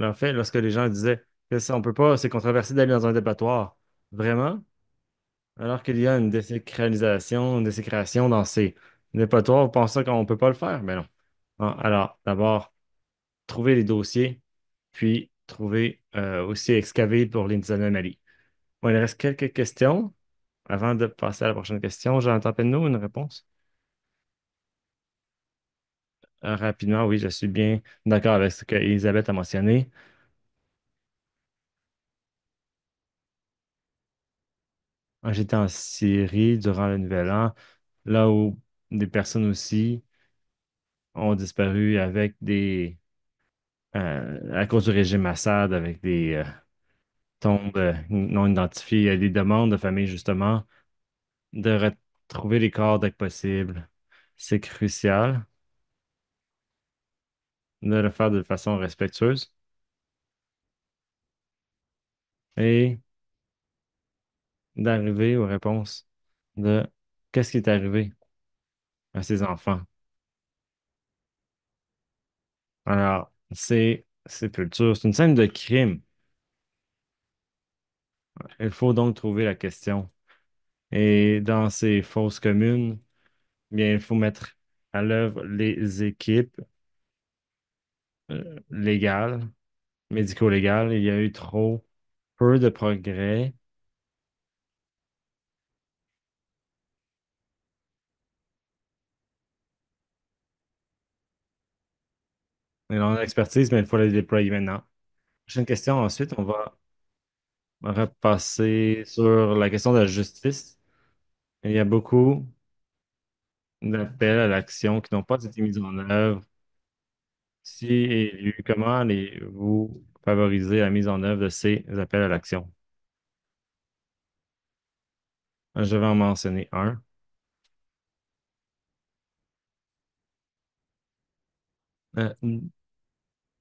en fait, lorsque les gens disaient que ça, on peut pas, c'est controversé d'aller dans un dépotoir. Vraiment? Alors qu'il y a une désacralisation, une désécration dans ces dépotoirs, vous pensez qu'on peut pas le faire? Mais non. Alors, d'abord, trouver les dossiers, puis trouver aussi excaver pour les anomalies. Bon, il reste quelques questions. Avant de passer à la prochaine question, Jonathan Penneau, une réponse? Rapidement, oui, je suis bien d'accord avec ce qu'Elisabeth a mentionné. J'étais en Syrie durant le Nouvel An, là où des personnes aussi ont disparu avec à cause du régime Assad, avec des tombes non identifiées. Il y a des demandes de famille, justement, de retrouver les corps dès que possible. C'est crucial de le faire de façon respectueuse et d'arriver aux réponses de qu'est-ce qui est arrivé à ces enfants. Alors, c'est sépulture, c'est une scène de crime. Il faut donc trouver la question. Et dans ces fosses communes, bien, il faut mettre à l'œuvre les équipes légales, médico-légales. Il y a eu trop peu de progrès. Et on a l'expertise, mais il faut la déployer maintenant. Prochaine question. Ensuite, on va repasser sur la question de la justice. Il y a beaucoup d'appels à l'action qui n'ont pas été mis en œuvre. Si élu, comment allez-vous favoriser la mise en œuvre de ces appels à l'action? Je vais en mentionner un. Euh,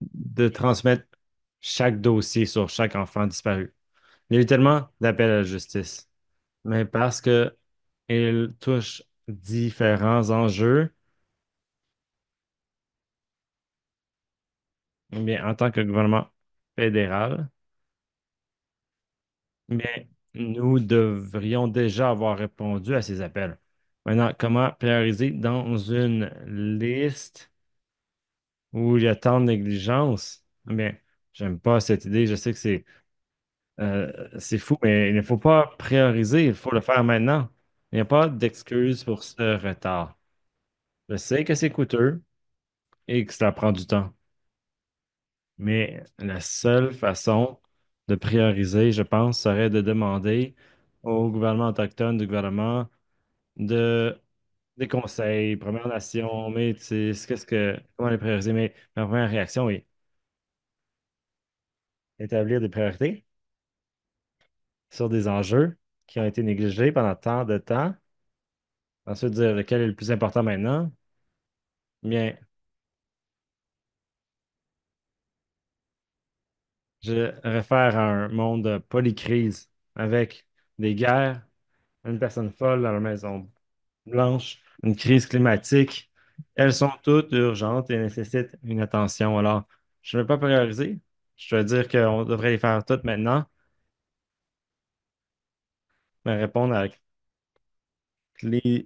de transmettre chaque dossier sur chaque enfant disparu. Il y a eu tellement d'appels à la justice, mais parce que ils touchent différents enjeux, eh bien, en tant que gouvernement fédéral, eh bien, nous devrions déjà avoir répondu à ces appels. Maintenant, comment prioriser dans une liste où il y a tant de négligence? Eh bien, j'aime pas cette idée. Je sais que c'est fou, mais il ne faut pas prioriser. Il faut le faire maintenant. Il n'y a pas d'excuse pour ce retard. Je sais que c'est coûteux et que cela prend du temps. Mais la seule façon de prioriser, je pense, serait de demander au gouvernement autochtone du gouvernement de des conseils, Première Nation, Métis, comment les prioriser? Mais ma première réaction est établir des priorités sur des enjeux qui ont été négligés pendant tant de temps. Ensuite, dire lequel est le plus important maintenant. Bien, je réfère à un monde polycrise avec des guerres, une personne folle dans la maison blanche, une crise climatique. Elles sont toutes urgentes et nécessitent une attention. Alors, je ne vais pas prioriser. Je vais dire qu'on devrait les faire toutes maintenant, mais répondre à la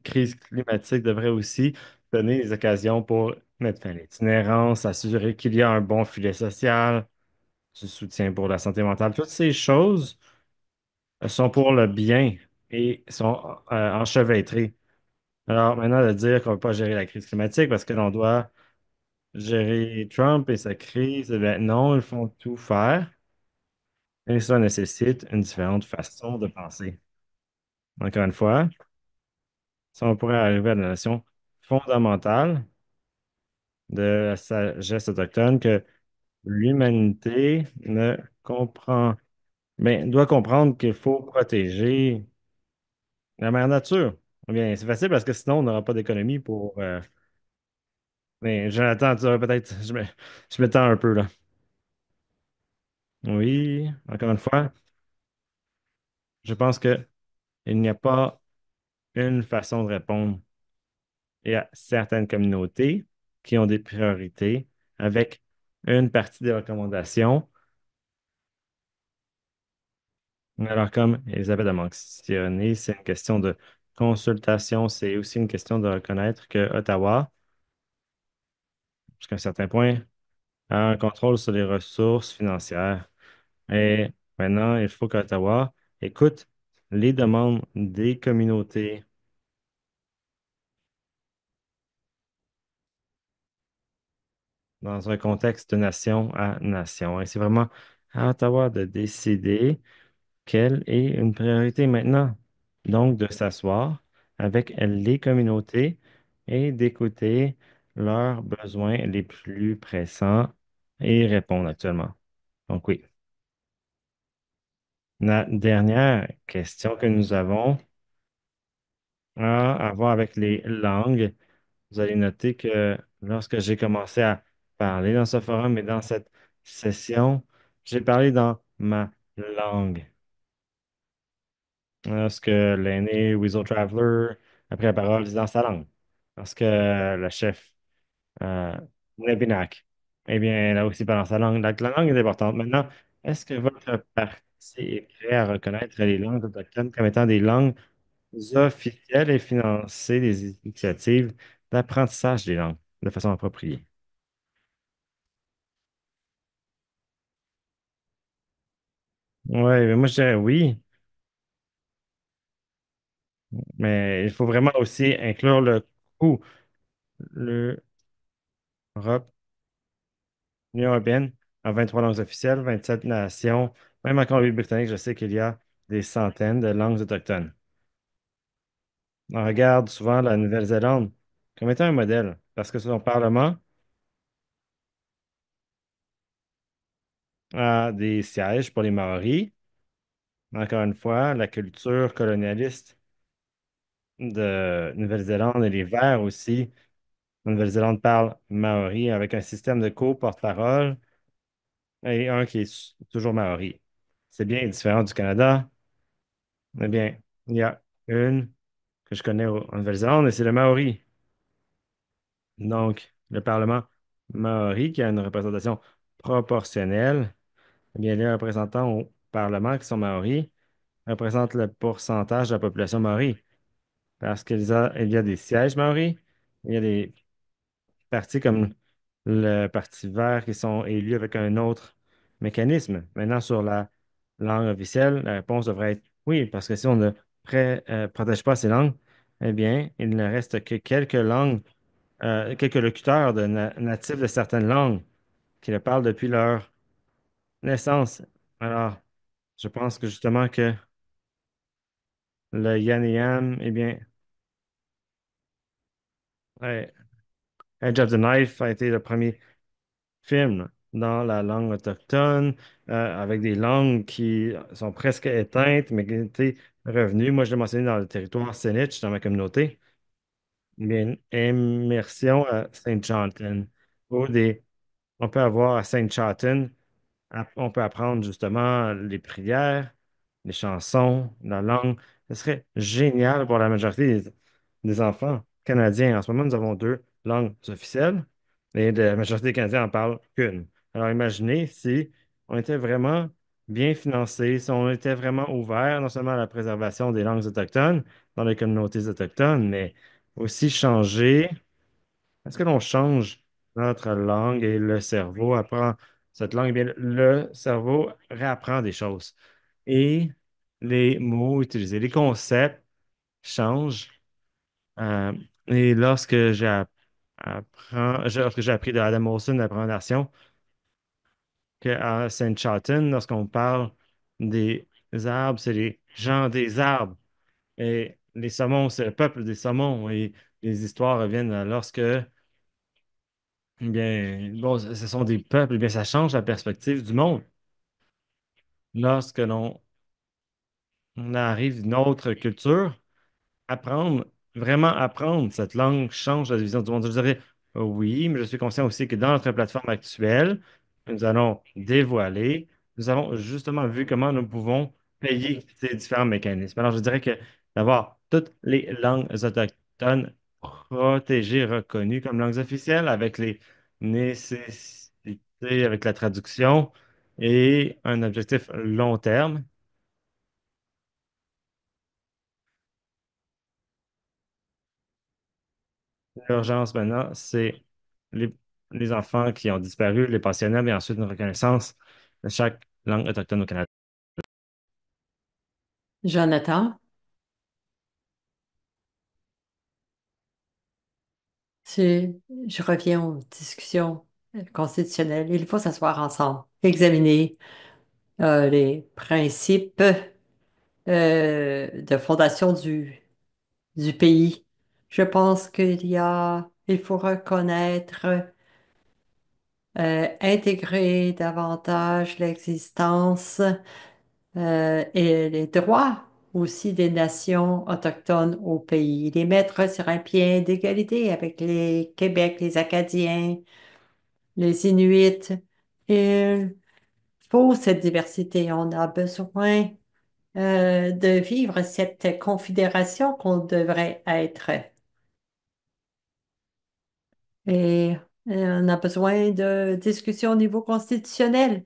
crise climatique devrait aussi donner des occasions pour mettre fin à l'itinérance, assurer qu'il y a un bon filet social, du soutien pour la santé mentale. Toutes ces choses sont pour le bien et sont enchevêtrées. Alors maintenant, de dire qu'on ne va pas gérer la crise climatique parce que l'on doit gérer Trump et sa crise, eh bien, non, ils font tout faire et ça nécessite une différente façon de penser. Encore une fois, si on pourrait arriver à la notion fondamentale de la sagesse autochtone que l'humanité ne comprend, ben, doit comprendre qu'il faut protéger la mère nature. Eh bien, c'est facile parce que sinon, on n'aura pas d'économie pour. Mais Jonathan, tu aurais peut-être. Je m'étends un peu là. Oui, encore une fois, je pense que il n'y a pas une façon de répondre. Il y a certaines communautés qui ont des priorités avec une partie des recommandations. Alors, comme Elisabeth a mentionné, c'est une question de consultation, c'est aussi une question de reconnaître que Ottawa, jusqu'à un certain point, a un contrôle sur les ressources financières. Et maintenant, il faut qu'Ottawa écoute les demandes des communautés dans un contexte de nation à nation. Et c'est vraiment à Ottawa de décider quelle est une priorité maintenant. Donc, de s'asseoir avec les communautés et d'écouter leurs besoins les plus pressants et répondre actuellement. Donc, oui. La dernière question que nous avons a à voir avec les langues. Vous allez noter que lorsque j'ai commencé à parler dans ce forum et dans cette session, j'ai parlé dans ma langue. Lorsque l'aîné Weasel Traveler a pris la parole, dit dans sa langue. Lorsque le chef euh, Levinak, eh bien, elle a aussi parlé dans sa langue. Donc, la langue est importante. Maintenant, est-ce que votre parti est prêt à reconnaître les langues autochtones comme étant des langues officielles et financer des initiatives d'apprentissage des langues de façon appropriée? Oui, mais moi je dirais oui, mais il faut vraiment aussi inclure le coût. L'Europe, l'Union européenne a 23 langues officielles, 27 nations. Même en Colombie-Britannique, je sais qu'il y a des centaines de langues autochtones. On regarde souvent la Nouvelle-Zélande comme étant un modèle parce que son Parlement a des sièges pour les Maoris. Encore une fois, la culture colonialiste de Nouvelle-Zélande et les Verts aussi. La Nouvelle-Zélande parle maori avec un système de co-porte-parole et un qui est toujours maori. C'est bien différent du Canada. Eh bien, il y a une que je connais en Nouvelle-Zélande et c'est le maori. Donc, le Parlement maori qui a une représentation proportionnelle, eh bien, les représentants au Parlement qui sont maoris représente le pourcentage de la population maori. Parce il y a des sièges maoris, il y a des partis comme le Parti vert qui sont élus avec un autre mécanisme. Maintenant, sur la langue officielle, la réponse devrait être oui, parce que si on ne protège pas ces langues, eh bien, il ne reste que quelques langues, quelques locuteurs natifs de certaines langues qui le parlent depuis leur naissance. Alors, je pense que justement que le Yaniyam, eh bien, ouais, Edge of the Knife a été le premier film dans la langue autochtone, avec des langues qui sont presque éteintes, mais qui étaient revenues. Moi, je l'ai mentionné dans le territoire Saanich, dans ma communauté. Il y a une immersion à Saint Johnton, où on peut avoir à Saint Johnton, on peut apprendre justement les prières, les chansons, la langue. Ce serait génial pour la majorité des enfants canadiens. En ce moment, nous avons deux langues officielles et la majorité des Canadiens en parlent qu'une. Alors imaginez si on était vraiment bien financé, si on était vraiment ouvert non seulement à la préservation des langues autochtones dans les communautés autochtones, mais aussi changer. Est-ce que l'on change notre langue et le cerveau apprend cette langue? Eh bien, le cerveau réapprend des choses. Et les mots utilisés, les concepts changent. Euh, et lorsque j'ai appris de Adam Olson la première version, qu'à Saint Chatton, lorsqu'on parle des arbres, c'est les gens des arbres. Et les saumons, c'est le peuple des saumons. Et les histoires reviennent à lorsque eh bien, bon, ce sont des peuples, eh bien, ça change la perspective du monde. Lorsque on arrive d'une autre culture, apprendre, vraiment apprendre cette langue change la vision du monde. Je dirais oui, mais je suis conscient aussi que dans notre plateforme actuelle, nous allons dévoiler, nous avons justement vu comment nous pouvons payer ces différents mécanismes. Alors, je dirais que d'avoir toutes les langues autochtones protégées, reconnues comme langues officielles, avec les nécessités, avec la traduction et un objectif long terme. L'urgence maintenant, c'est les, les enfants qui ont disparu, les pensionnats, et ensuite une reconnaissance de chaque langue autochtone au Canada. Jonathan, je reviens aux discussions constitutionnelles. Il faut s'asseoir ensemble, examiner les principes de fondation du pays. Je pense il faut reconnaître, intégrer davantage l'existence et les droits aussi des nations autochtones au pays, les mettre sur un pied d'égalité avec les Québec, les Acadiens, les Inuits. Il faut cette diversité. On a besoin de vivre cette confédération qu'on devrait être. Et on a besoin de discussions au niveau constitutionnel.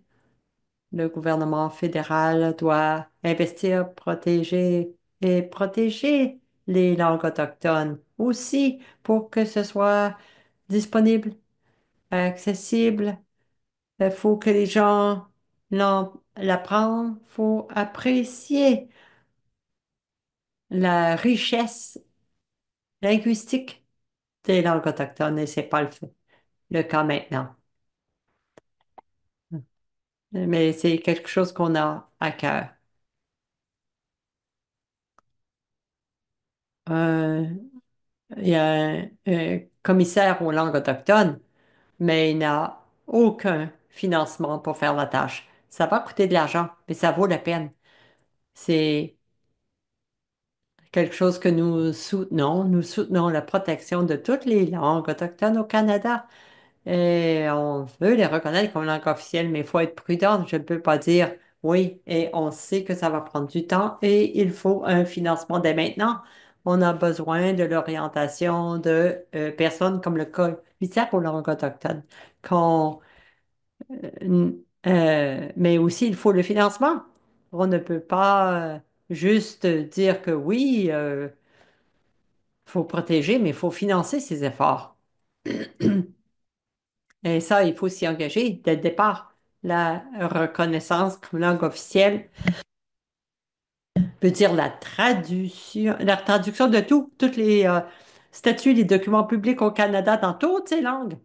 Le gouvernement fédéral doit investir, protéger les langues autochtones aussi pour que ce soit disponible, accessible. Il faut que les gens l'apprennent. Il faut apprécier la richesse linguistique des langues autochtones et c'est pas le cas maintenant. Mais c'est quelque chose qu'on a à cœur. Euh, il y a un commissaire aux langues autochtones, mais il n'a aucun financement pour faire la tâche. Ça va coûter de l'argent, mais ça vaut la peine. C'est quelque chose que nous soutenons. Nous soutenons la protection de toutes les langues autochtones au Canada. Et on veut les reconnaître comme langue officielle, mais il faut être prudent. Je ne peux pas dire oui, et on sait que ça va prendre du temps et il faut un financement dès maintenant. On a besoin de l'orientation de personnes comme le commissaire aux langues autochtones. Mais aussi, il faut le financement. On ne peut pas juste dire que oui, faut protéger, mais il faut financer ces efforts. Et ça, il faut s'y engager dès le départ. La reconnaissance comme langue officielle veut dire la traduction de tout, toutes les statuts, les documents publics au Canada dans toutes ces langues.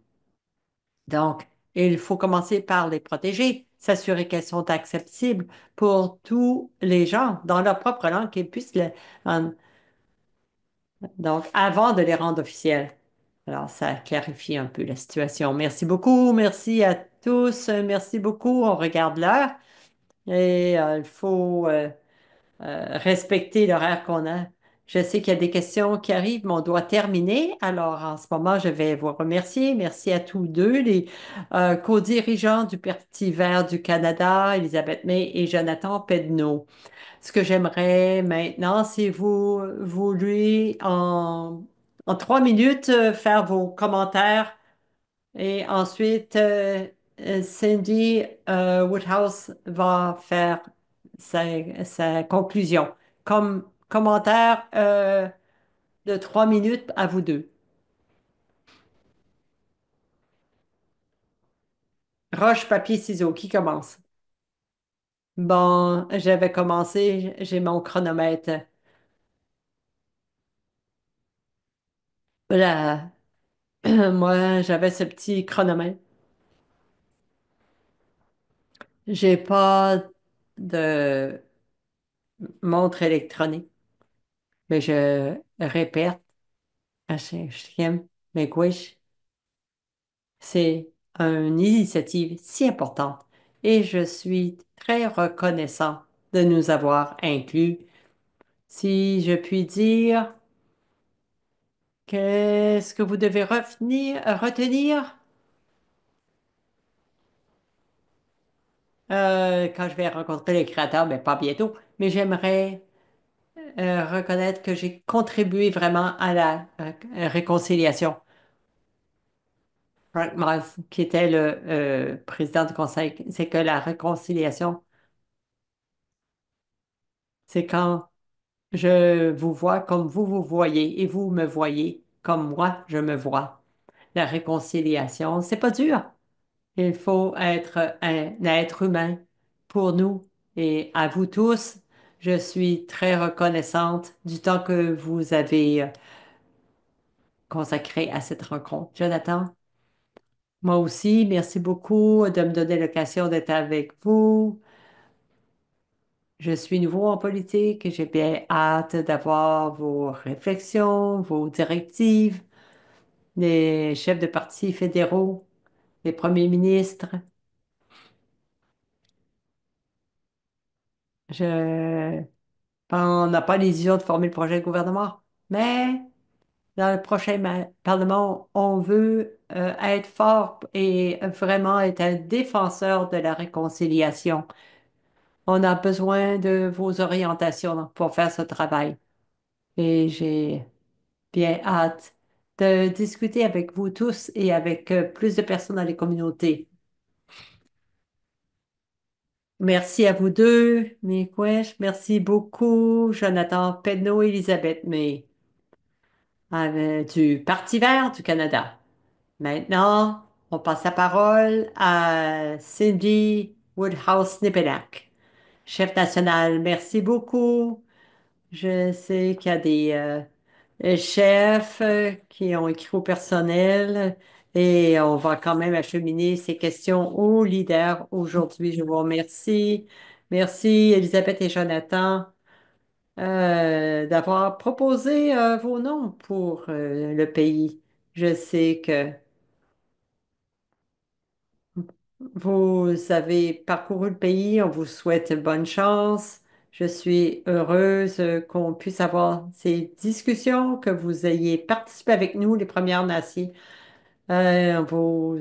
Donc, il faut commencer par les protéger, s'assurer qu'elles sont accessibles pour tous les gens dans leur propre langue, qu'ils puissent donc, avant de les rendre officielles. Alors, ça clarifie un peu la situation. Merci beaucoup. Merci à tous. Merci beaucoup. On regarde l'heure et il faut respecter l'horaire qu'on a. Je sais qu'il y a des questions qui arrivent, mais on doit terminer. Alors, en ce moment, je vais vous remercier. Merci à tous deux, les co-dirigeants du Parti vert du Canada, Elisabeth May et Jonathan Pedneau. Ce que j'aimerais maintenant, c'est vous voulez en 3 minutes faire vos commentaires et ensuite Cindy Woodhouse va faire sa conclusion. Comme commentaire de 3 minutes à vous deux. Roche, papier, ciseaux, qui commence? Bon, j'avais commencé, j'ai mon chronomètre. Là, moi, j'avais ce petit chronomètre. J'ai pas de montre électronique, mais je répète à cinquième, mais gauche, c'est une initiative si importante et je suis très reconnaissant de nous avoir inclus. Si je puis dire, qu'est-ce que vous devez retenir quand je vais rencontrer les créateurs, mais pas bientôt, mais j'aimerais reconnaître que j'ai contribué vraiment à la réconciliation. Frank Moss, qui était le président du conseil, c'est que la réconciliation, c'est quand je vous vois comme vous vous voyez et vous me voyez comme moi je me vois. La réconciliation, c'est pas dur. Il faut être un être humain pour nous et à vous tous. Je suis très reconnaissante du temps que vous avez consacré à cette rencontre. Jonathan? Moi aussi, merci beaucoup de me donner l'occasion d'être avec vous. Je suis nouveau en politique et j'ai bien hâte d'avoir vos réflexions, vos directives, les chefs de partis fédéraux, les premiers ministres. Je On n'a pas l'illusion de former le projet de gouvernement, mais dans le prochain Parlement, on veut être fort et vraiment être un défenseur de la réconciliation. On a besoin de vos orientations pour faire ce travail. Et j'ai bien hâte de discuter avec vous tous et avec plus de personnes dans les communautés. Merci à vous deux, mes coueches. Merci beaucoup, Jonathan Pedneau et Elisabeth May, du Parti vert du Canada. Maintenant, on passe la parole à Cindy Woodhouse-Nipenack, chef national. Merci beaucoup. Je sais qu'il y a des chefs qui ont écrit au personnel et on va quand même acheminer ces questions aux leaders aujourd'hui. Je vous remercie. Merci Elisabeth et Jonathan d'avoir proposé vos noms pour le pays. Je sais que vous avez parcouru le pays. On vous souhaite bonne chance. Je suis heureuse qu'on puisse avoir ces discussions, que vous ayez participé avec nous, les Premières Nations. Vos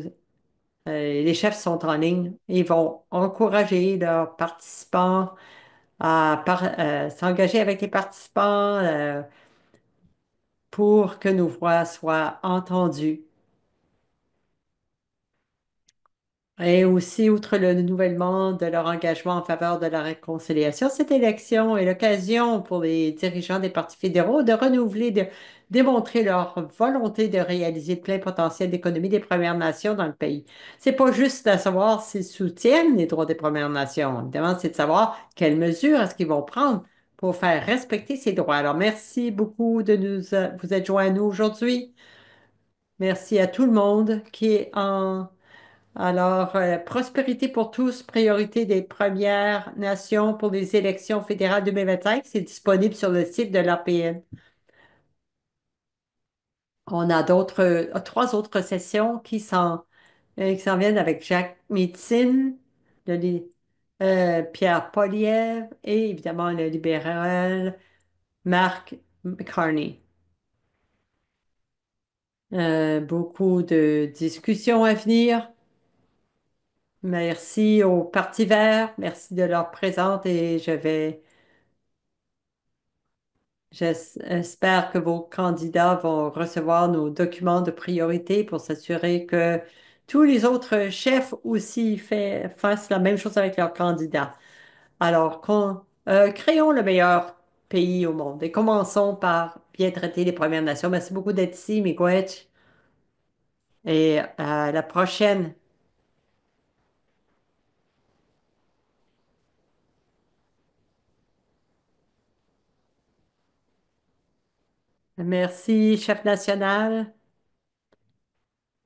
les chefs sont en ligne. Ils vont encourager leurs participants à s'engager avec les participants pour que nos voix soient entendues. Et aussi, outre le renouvellement de leur engagement en faveur de la réconciliation, cette élection est l'occasion pour les dirigeants des partis fédéraux de renouveler, de démontrer leur volonté de réaliser le plein potentiel d'économie des Premières Nations dans le pays. C'est pas juste de savoir s'ils soutiennent les droits des Premières Nations. Évidemment, c'est de savoir quelles mesures est-ce qu'ils vont prendre pour faire respecter ces droits. Alors, merci beaucoup de vous être joints à nous aujourd'hui. Merci à tout le monde qui est en prospérité pour tous, priorité des Premières Nations pour les élections fédérales 2025, c'est disponible sur le site de l'APN. On a trois autres sessions qui s'en viennent avec Jacques Médecine, le li- Pierre Poilievre et évidemment le libéral Marc McCartney. Beaucoup de discussions à venir. Merci au Parti vert, merci de leur présence et j'espère que vos candidats vont recevoir nos documents de priorité pour s'assurer que tous les autres chefs aussi fassent la même chose avec leurs candidats. Alors, créons le meilleur pays au monde et commençons par bien traiter les Premières Nations. Merci beaucoup d'être ici, Miigwech, et à la prochaine. Merci, chef national,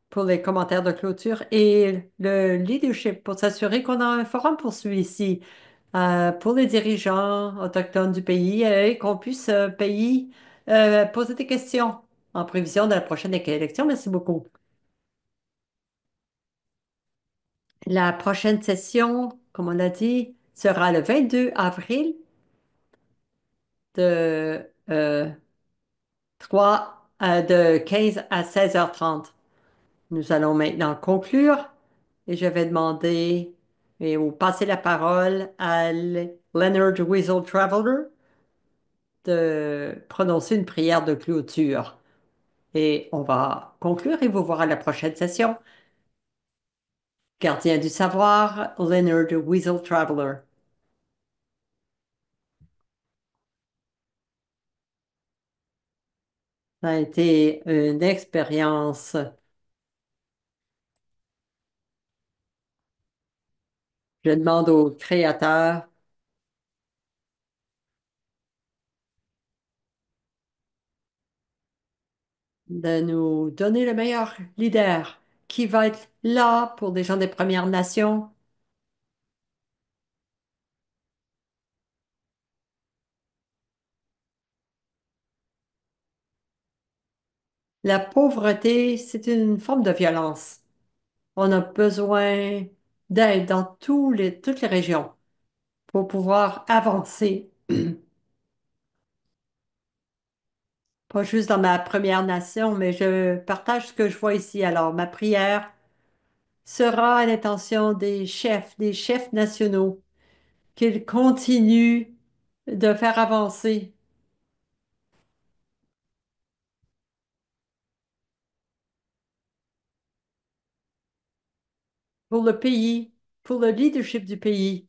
pour les commentaires de clôture et le leadership pour s'assurer qu'on a un forum pour celui-ci. Pour les dirigeants autochtones du pays et qu'on puisse, pays, poser des questions en prévision de la prochaine élection. Merci beaucoup. La prochaine session, comme on l'a dit, sera le 22 avril de, 15 à 16h30. Nous allons maintenant conclure et je vais demander ou passer la parole à Leonard Weasel Traveler de prononcer une prière de clôture. Et on va conclure et vous voir à la prochaine session. Gardien du savoir, Leonard Weasel Traveler. Ça a été une expérience. Je demande au créateur de nous donner le meilleur leader qui va être là pour les gens des Premières Nations. La pauvreté, c'est une forme de violence. On a besoin d'aide dans toutes les régions pour pouvoir avancer. Pas juste dans ma Première Nation, mais je partage ce que je vois ici. Alors, ma prière sera à l'intention des chefs nationaux, qu'ils continuent de faire avancer pour le pays, pour le leadership du pays.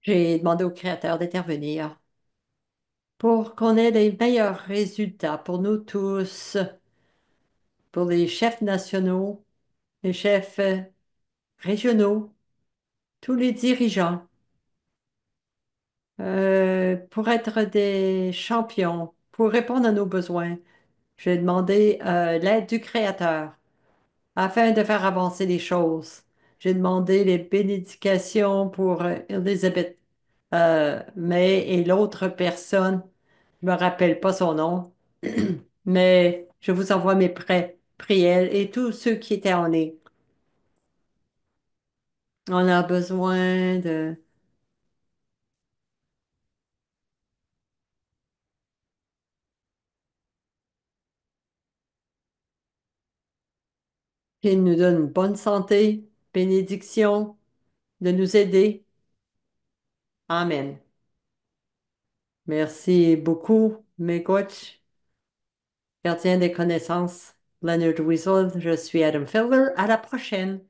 J'ai demandé au créateur d'intervenir pour qu'on ait les meilleurs résultats pour nous tous, pour les chefs nationaux, les chefs régionaux tous les dirigeants, pour être des champions, pour répondre à nos besoins. J'ai demandé l'aide du Créateur afin de faire avancer les choses. J'ai demandé les bénédictions pour Elizabeth May et l'autre personne, je me rappelle pas son nom, mais je vous envoie mes prières et tous ceux qui étaient en ligne. On a besoin de qu'il nous donne une bonne santé, bénédiction, de nous aider. Amen. Merci beaucoup, mes coachs, gardien des connaissances. Leonard Weasel, je suis Adam Felder. À la prochaine.